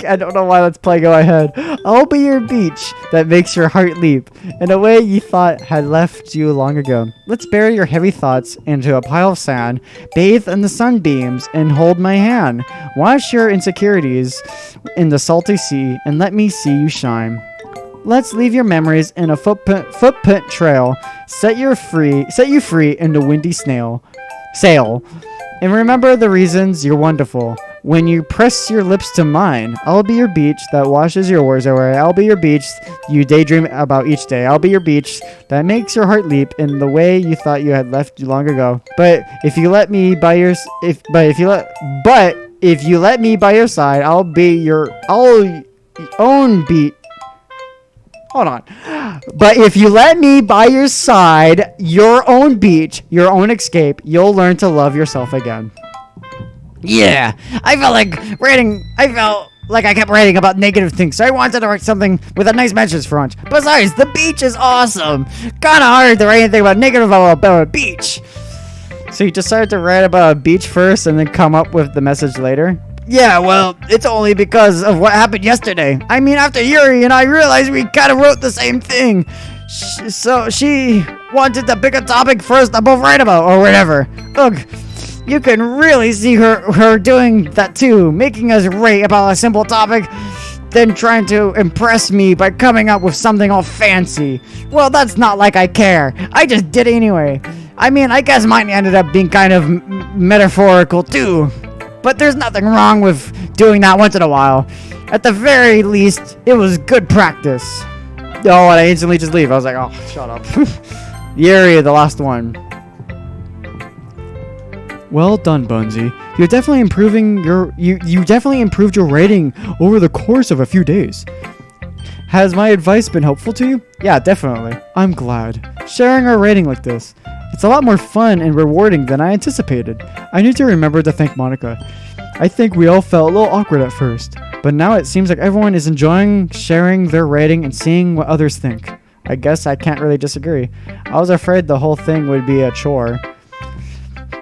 I don't know why that's playing in my head. I'll be your beach that makes your heart leap in a way you thought had left you long ago. Let's bury your heavy thoughts into a pile of sand, bathe in the sunbeams, and hold my hand. Wash your insecurities in the salty sea, and let me see you shine. Let's leave your memories in a footprint trail. Set you free in the windy sail. And remember the reasons you're wonderful. When you press your lips to mine, I'll be your beach that washes your worries away. I'll be your beach you daydream about each day. I'll be your beach that makes your heart leap in the way you thought you had left you long ago. But if you let me by your side, I'll be your own beach. Hold on. But if you let me by your side, your own beach, your own escape, you'll learn to love yourself again. Yeah, I felt like I kept writing about negative things, so I wanted to write something with a nice message front. Besides, the beach is awesome. Kinda hard to write anything about negative about a beach. So you decided to write about a beach first and then come up with the message later? Yeah, well, it's only because of what happened yesterday. I mean, after Yuri and I realized we kind of wrote the same thing. So she wanted to pick a topic first to both write about, or whatever. Ugh. You can really see her doing that too, making us write about a simple topic, then trying to impress me by coming up with something all fancy. Well, that's not like I care. I just did it anyway. I mean, I guess mine ended up being kind of metaphorical too. But there's nothing wrong with doing that once in a while. At the very least, it was good practice. Oh, and I instantly just leave. I was like, oh, shut up. Yuri, the last one. Well done, Bonesy. You're definitely improving you definitely improved your rating over the course of a few days. Has my advice been helpful to you? Yeah, definitely. I'm glad. Sharing our rating like this, it's a lot more fun and rewarding than I anticipated. I need to remember to thank Monica. I think we all felt a little awkward at first, but now it seems like everyone is enjoying sharing their rating and seeing what others think. I guess I can't really disagree. I was afraid the whole thing would be a chore.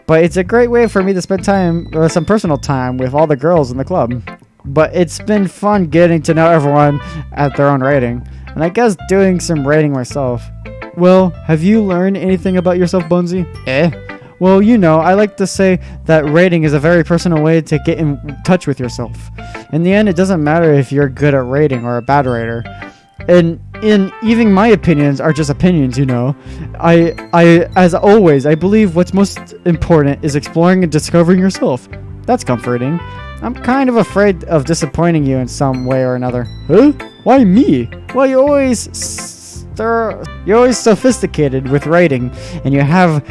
But it's a great way for me to spend time, or some personal time, with all the girls in the club. But it's been fun getting to know everyone at their own rating. And I guess doing some rating myself. Well, have you learned anything about yourself, Bonesy? Well, you know, I like to say that rating is a very personal way to get in touch with yourself. In the end, it doesn't matter if you're good at rating or a bad rater. And even my opinions are just opinions, you know. As always, I believe what's most important is exploring and discovering yourself. That's comforting. I'm kind of afraid of disappointing you in some way or another. Huh? Why me? Well, you're always sophisticated with writing, and you have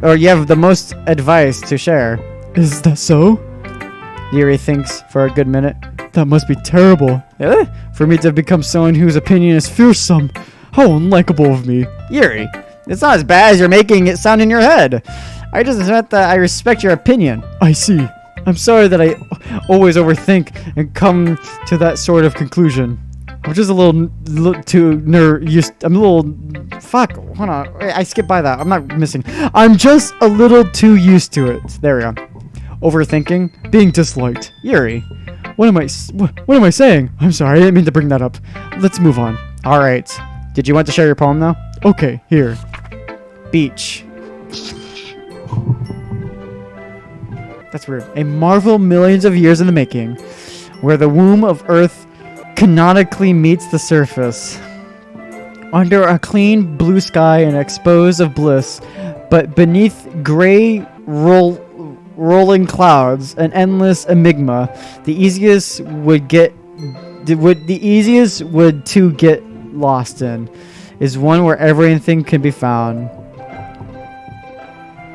the most advice to share. Is that so? Yuri thinks for a good minute. That must be terrible. For me to become someone whose opinion is fearsome. How unlikable of me. Yuri, it's not as bad as you're making it sound in your head. I just meant that I respect your opinion. I see. I'm sorry that I always overthink and come to that sort of conclusion. I'm just a little too fuck, hold on. I skipped by that. I'm not missing. I'm just a little too used to it. There we go. Overthinking, being disliked. Yuri. What am I saying? I'm sorry, I didn't mean to bring that up. Let's move on. Alright. Did you want to share your poem now? Okay, here. Beach. That's weird. A marvel millions of years in the making, where the womb of Earth canonically meets the surface. Under a clean blue sky and exposed of bliss, but beneath gray rolling clouds, an endless enigma. The easiest would to get lost in is one where everything can be found.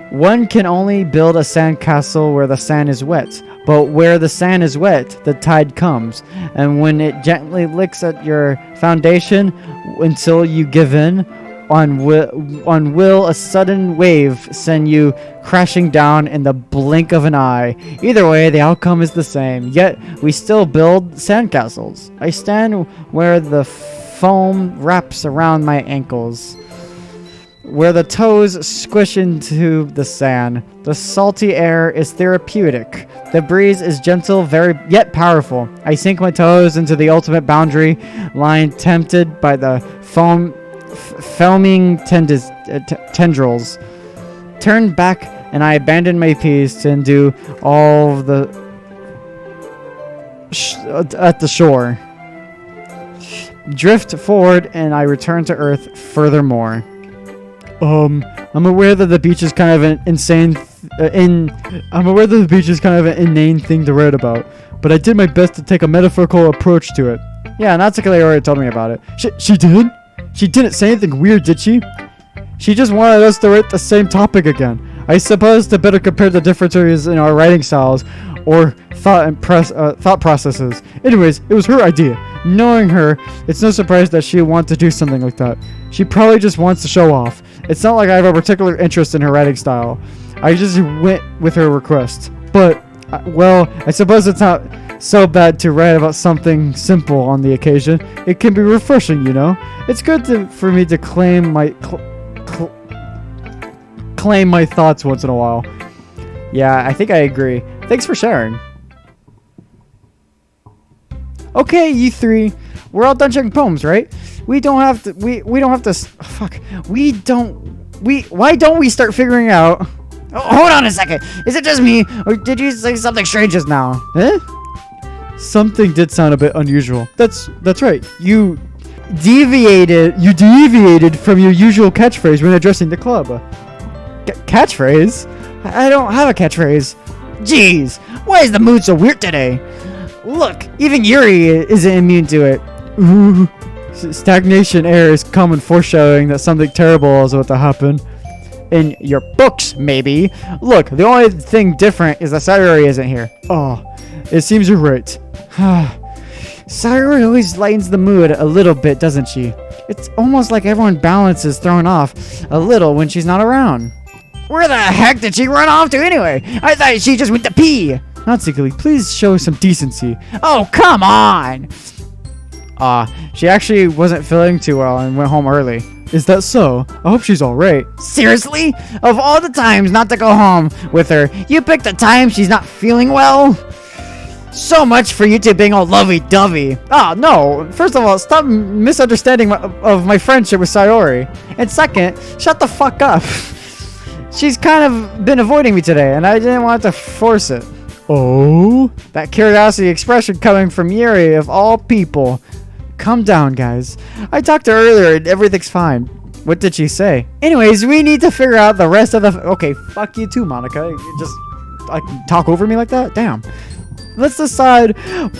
One can only build a sandcastle where the sand is wet, but where the sand is wet, the tide comes, and when it gently licks at your foundation until you give in, on will a sudden wave send you crashing down in the blink of an eye. Either way, the outcome is the same, yet we still build sandcastles. I stand where the foam wraps around my ankles, where the toes squish into the sand. The salty air is therapeutic. The breeze is gentle, very yet powerful. I sink my toes into the ultimate boundary line, tempted by the foaming tendrils. Turn back, and I abandon my piece and do all the at the shore. Drift forward, and I return to Earth furthermore. I'm aware that the beach is kind of an inane thing to write about, but I did my best to take a metaphorical approach to it. Yeah, Natsuki already told me about it. She did? She didn't say anything weird, did she? She just wanted us to write the same topic again. I suppose to better compare the differences in our writing styles or thought processes. Anyways, it was her idea. Knowing her, it's no surprise that she would want to do something like that. She probably just wants to show off. It's not like I have a particular interest in her writing style. I just went with her request. But, well, I suppose it's not so bad to write about something simple on the occasion. It can be refreshing, you know? It's good for me to claim my thoughts once in a while. Yeah, I think I agree. Thanks for sharing. Okay, you three. We're all done checking poems, right? Why don't we start figuring out... Oh, hold on a second. Is it just me, or did you say something strange just now? Eh? Something did sound a bit unusual. That's right. You deviated from your usual catchphrase when addressing the club. Catchphrase? I don't have a catchphrase. Jeez, why is the mood so weird today? Look, even Yuri isn't immune to it. Ooh, stagnation air is common foreshadowing that something terrible is about to happen. In your books, maybe. Look, the only thing different is that Sayori isn't here. Oh, it seems you're right. Sayori always lightens the mood a little bit, doesn't she? It's almost like everyone's balance is thrown off a little when she's not around. Where the heck did she run off to anyway? I thought she just went to pee. Natsuki, please show some decency. Oh, come on! She actually wasn't feeling too well and went home early. Is that so? I hope she's alright. Seriously? Of all the times not to go home with her, you picked a time she's not feeling well? So much for you two being all lovey-dovey. Oh, no. First of all, stop misunderstanding of my friendship with Sayori. And second, shut the fuck up. She's kind of been avoiding me today, and I didn't want to force it. Oh? That curiosity expression coming from Yuri, of all people. Calm down, guys. I talked to her earlier, and everything's fine. What did she say? Anyways, we need to figure out the rest of the... Okay, fuck you too, Monica. You just talk over me like that? Damn. Let's decide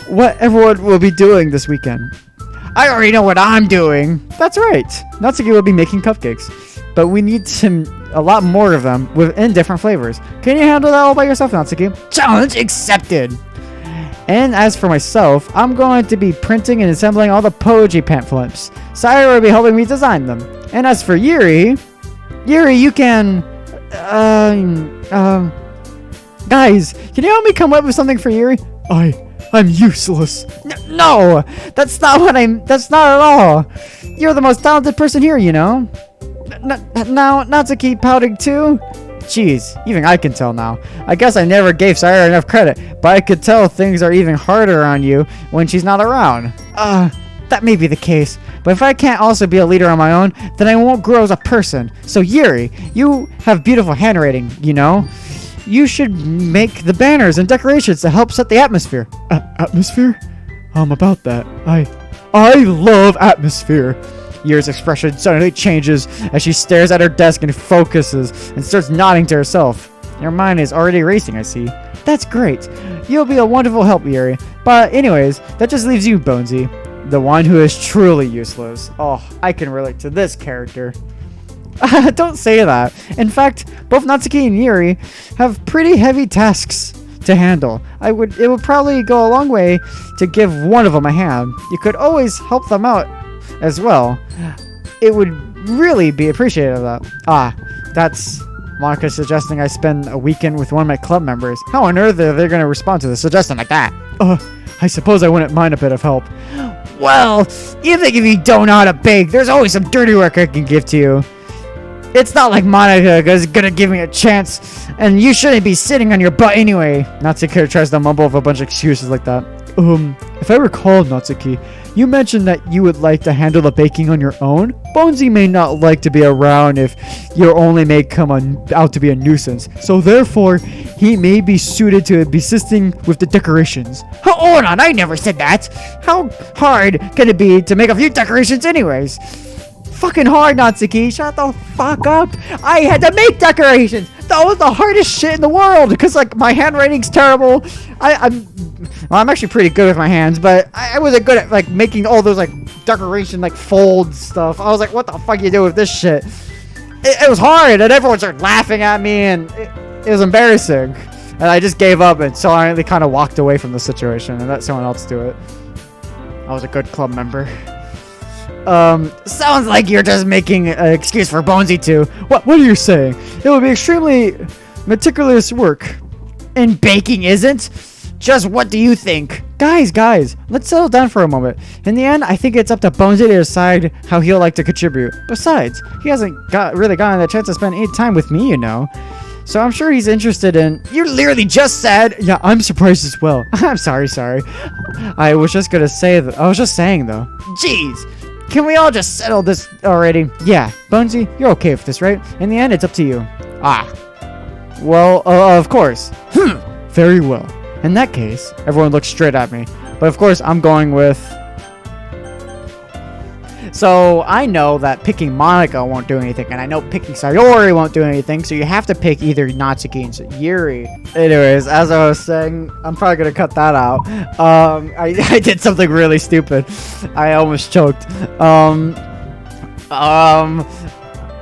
what everyone will be doing this weekend. I already know what I'm doing. That's right. Natsuki will be making cupcakes. But we need a lot more of them in different flavors. Can you handle that all by yourself, Natsuki? Challenge accepted. And as for myself, I'm going to be printing and assembling all the Poji pamphlets. Sayori will be helping me design them. And as for Yuri, you can... Guys, can you help me come up with something for Yuri? I'm useless. No, that's not that's not at all. You're the most talented person here, you know. Now, not to keep pouting too. Jeez, even I can tell now. I guess I never gave Sayori enough credit, but I could tell things are even harder on you when she's not around. That may be the case, but if I can't also be a leader on my own, then I won't grow as a person. So Yuri, you have beautiful handwriting, you know. You should make the banners and decorations to help set the atmosphere. Atmosphere? About that. I love atmosphere. Yuri's expression suddenly changes as she stares at her desk and focuses and starts nodding to herself. Your mind is already racing, I see. That's great. You'll be a wonderful help, Yuri. But anyways, that just leaves you, Bonesy. The one who is truly useless. Oh, I can relate to this character. Don't say that. In fact, both Natsuki and Yuri have pretty heavy tasks to handle. It would probably go a long way to give one of them a hand. You could always help them out as well. It would really be appreciated of that. That's Monica suggesting I spend a weekend with one of my club members. How on earth are they going to respond to the suggestion like that? I suppose I wouldn't mind a bit of help. Well, even if you don't know how to bake, there's always some dirty work I can give to you. It's not like Monica is gonna give me a chance, and you shouldn't be sitting on your butt anyway. Natsuki tries to mumble with a bunch of excuses like that. If I recall, Natsuki, you mentioned that you would like to handle the baking on your own. Bonesy may not like to be around if your only maid come out to be a nuisance, so therefore, he may be suited to be assisting with the decorations. Hold on, I never said that. How hard can it be to make a few decorations anyways? Fucking hard, Natsuki. Shut the fuck up. I had to make decorations. That was the hardest shit in the world because like my handwriting's terrible. I'm actually pretty good with my hands, but I wasn't good at like making all those like decoration like fold stuff. I was like, what the fuck you do with this shit? It was hard, and everyone started laughing at me, and it was embarrassing. And I just gave up and silently kind of walked away from the situation and let someone else do it. I was a good club member. Sounds like you're just making an excuse for Bonesy too. What are you saying? It will be extremely meticulous work. And baking isn't? Just what do you think? Guys, let's settle down for a moment. In the end, I think it's up to Bonesy to decide how he'll like to contribute. Besides, he hasn't really gotten the chance to spend any time with me, you know. So I'm sure he's interested in... You literally just said... Yeah, I'm surprised as well. I'm sorry. I was just gonna say that. I was just saying though. Jeez. Can we all just settle this already? Yeah, Bonesy, you're okay with this, right? In the end, it's up to you. Well, of course. Very well. In that case, everyone looks straight at me. But of course, I'm going with... So I know that picking Monica won't do anything, and I know picking Sayori won't do anything, so you have to pick either Natsuki and Yuri. Anyways, as I was saying, I'm probably gonna cut that out. I did something really stupid. I almost choked.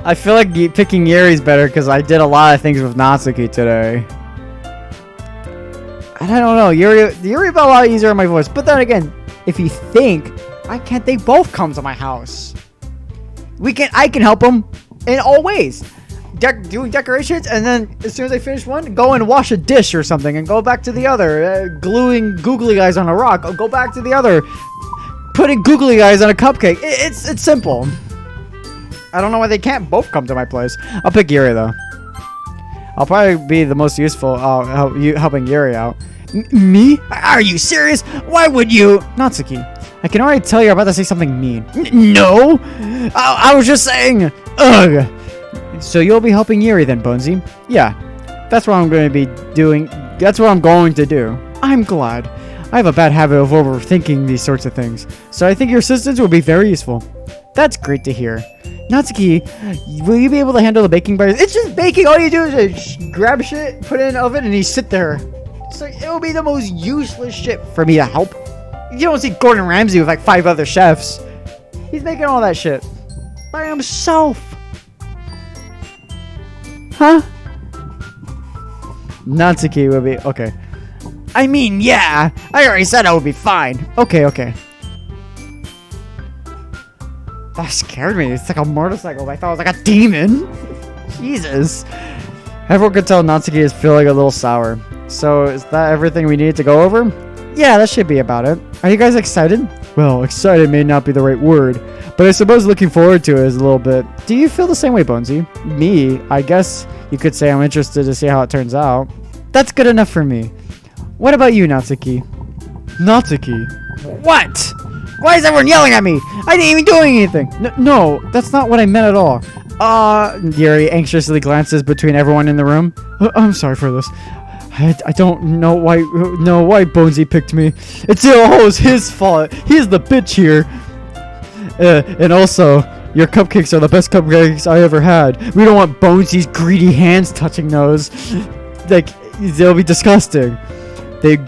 I feel like picking Yuri's better because I did a lot of things with Natsuki today. And I don't know, Yuri felt a lot easier on my voice. But then again, if you think, why can't they both come to my house? I can help them in all ways. Doing decorations, and then as soon as I finish one, go and wash a dish or something, and go back to the other. Gluing googly eyes on a rock, I'll go back to the other. Putting googly eyes on a cupcake. It's simple. I don't know why they can't both come to my place. I'll pick Yuri though. I'll probably be the most useful helping Yuri out. Me? Are you serious? Why would you? Natsuki, I can already tell you're about to say something mean. No! I was just saying. Ugh. So you'll be helping Yuri then, Bonesy? Yeah. That's what I'm going to be doing. That's what I'm going to do. I'm glad. I have a bad habit of overthinking these sorts of things. So I think your assistance will be very useful. That's great to hear. Natsuki, will you be able to handle the baking bars? It's just baking. All you do is just grab shit, put it in the oven, and you sit there. So it'll be the most useless shit for me to help. You don't see Gordon Ramsay with like 5 other chefs. He's making all that shit by himself. Huh? Natsuki will be okay. I mean, yeah. I already said I would be fine. Okay. That scared me. It's like a motorcycle. I thought it was like a demon. Jesus. Everyone could tell Natsuki is feeling a little sour. So is that everything we need to go over? Yeah, that should be about it. Are you guys excited? Well, excited may not be the right word, but I suppose looking forward to it is a little bit. Do you feel the same way, Bonesy? Me, I guess you could say I'm interested to see how it turns out. That's good enough for me. What about you, Natsuki? Natsuki? What? Why is everyone yelling at me? I didn't even do anything. No, that's not what I meant at all. Yuri anxiously glances between everyone in the room. I'm sorry for this. I don't know why Bonesy picked me. It's always his fault. He's the bitch here. And also, your cupcakes are the best cupcakes I ever had. We don't want Bonesy's greedy hands touching those. Like, they'll be disgusting. They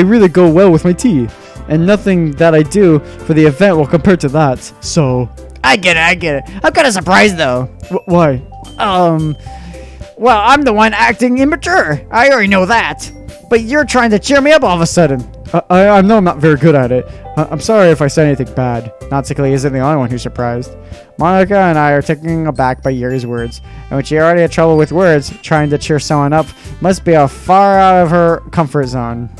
really go well with my tea. And nothing that I do for the event will compare to that. So, I get it. I'm kind of surprised though. Why? Well, I'm the one acting immature. I already know that. But you're trying to cheer me up all of a sudden. I know I'm not very good at it. I'm sorry if I said anything bad. Natsuki isn't the only one who's surprised. Monica and I are taken aback by Yuri's words. And when she already had trouble with words, trying to cheer someone up must be a far out of her comfort zone.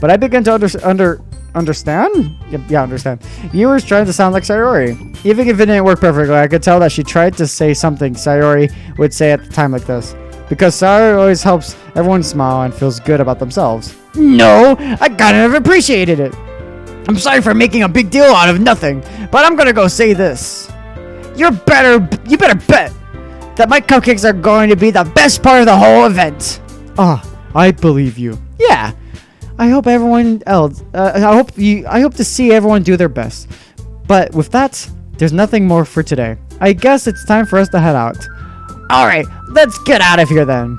But I begin to understand? Yeah, understand. Yuri's trying to sound like Sayori. Even if it didn't work perfectly, I could tell that she tried to say something Sayori would say at the time like this. Because Sayori always helps everyone smile and feels good about themselves. No, I kind of appreciated it. I'm sorry for making a big deal out of nothing, but I'm gonna go say this. You better bet that my cupcakes are going to be the best part of the whole event. I believe you. Yeah. I hope everyone else. I hope to see everyone do their best. But with that, there's nothing more for today. I guess it's time for us to head out. All right, let's get out of here then.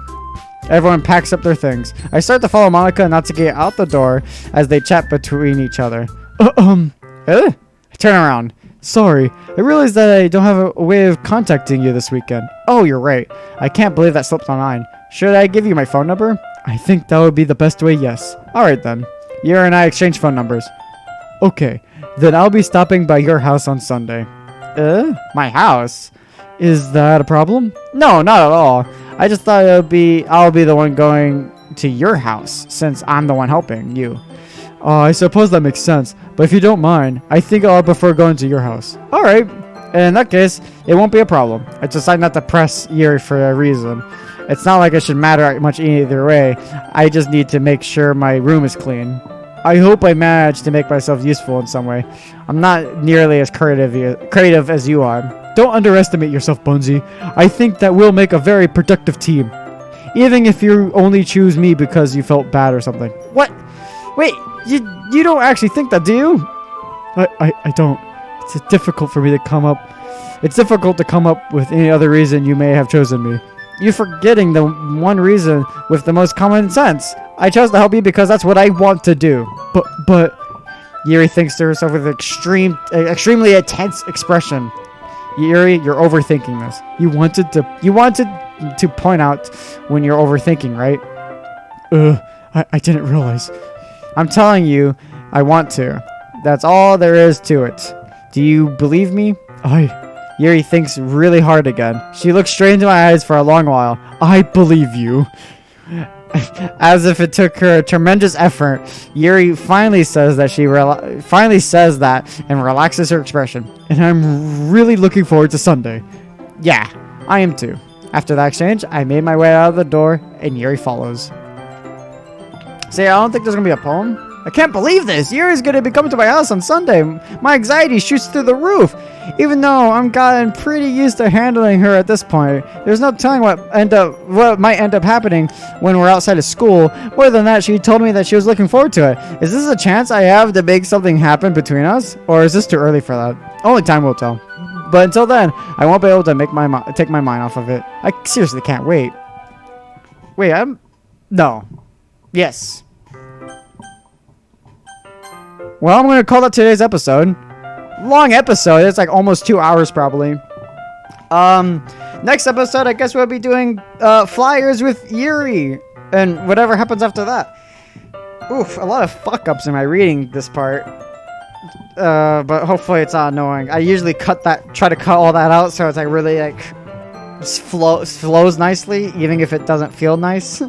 Everyone packs up their things. I start to follow Monica and Natsuki out the door as they chat between each other. I turn around. Sorry, I realized that I don't have a way of contacting you this weekend. Oh, you're right. I can't believe that slipped my mind. Should I give you my phone number? I think that would be the best way, yes. Alright then. Yuri and I exchange phone numbers. Okay, then I'll be stopping by your house on Sunday. My house? Is that a problem? No, not at all. I just thought I'll be the one going to your house, since I'm the one helping you. I suppose that makes sense, but if you don't mind, I think I'll prefer going to your house. Alright, in that case, it won't be a problem. I decided not to press Yuri for a reason. It's not like it should matter much either way. I just need to make sure my room is clean. I hope I manage to make myself useful in some way. I'm not nearly as creative as you are. Don't underestimate yourself, Bonesy. I think that we'll make a very productive team. Even if you only choose me because you felt bad or something. What? Wait, you don't actually think that, do you? I don't. It's difficult for me to come up. It's difficult to come up with any other reason you may have chosen me. You're forgetting the one reason with the most common sense. I chose to help you because that's what I want to do. But Yuri thinks to herself with an extremely intense expression. Yuri, you're overthinking this. You wanted to point out when you're overthinking, right? I didn't realize. I'm telling you, I want to. That's all there is to it. Do you believe me? Yuri thinks really hard again. She looks straight into my eyes for a long while. I believe you. As if it took her a tremendous effort, Yuri finally says that and relaxes her expression. And I'm really looking forward to Sunday. Yeah, I am too. After that exchange, I made my way out of the door, and Yuri follows. See, I don't think there's gonna be a poem. I can't believe this! Yuri's gonna be coming to my house on Sunday. My anxiety shoots through the roof. Even though I'm gotten pretty used to handling her at this point, there's no telling what might end up happening when we're outside of school. More than that, she told me that she was looking forward to it. Is this a chance I have to make something happen between us? Or is this too early for that? Only time will tell. But until then, I won't be able to take my mind off of it. I seriously can't wait. Wait, No. Yes. Well, I'm going to call that today's episode. Long episode. It's like almost 2 hours probably. Next episode, I guess we'll be doing flyers with Yuri. And whatever happens after that. Oof, a lot of fuck-ups in my reading this part. But hopefully it's not annoying. I usually try to cut all that out so it's like really like flows nicely, even if it doesn't feel nice.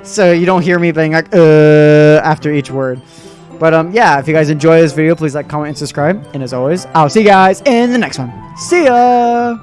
So you don't hear me being like after each word. But yeah, if you guys enjoy this video, please like, comment, and subscribe. And as always, I'll see you guys in the next one. See ya!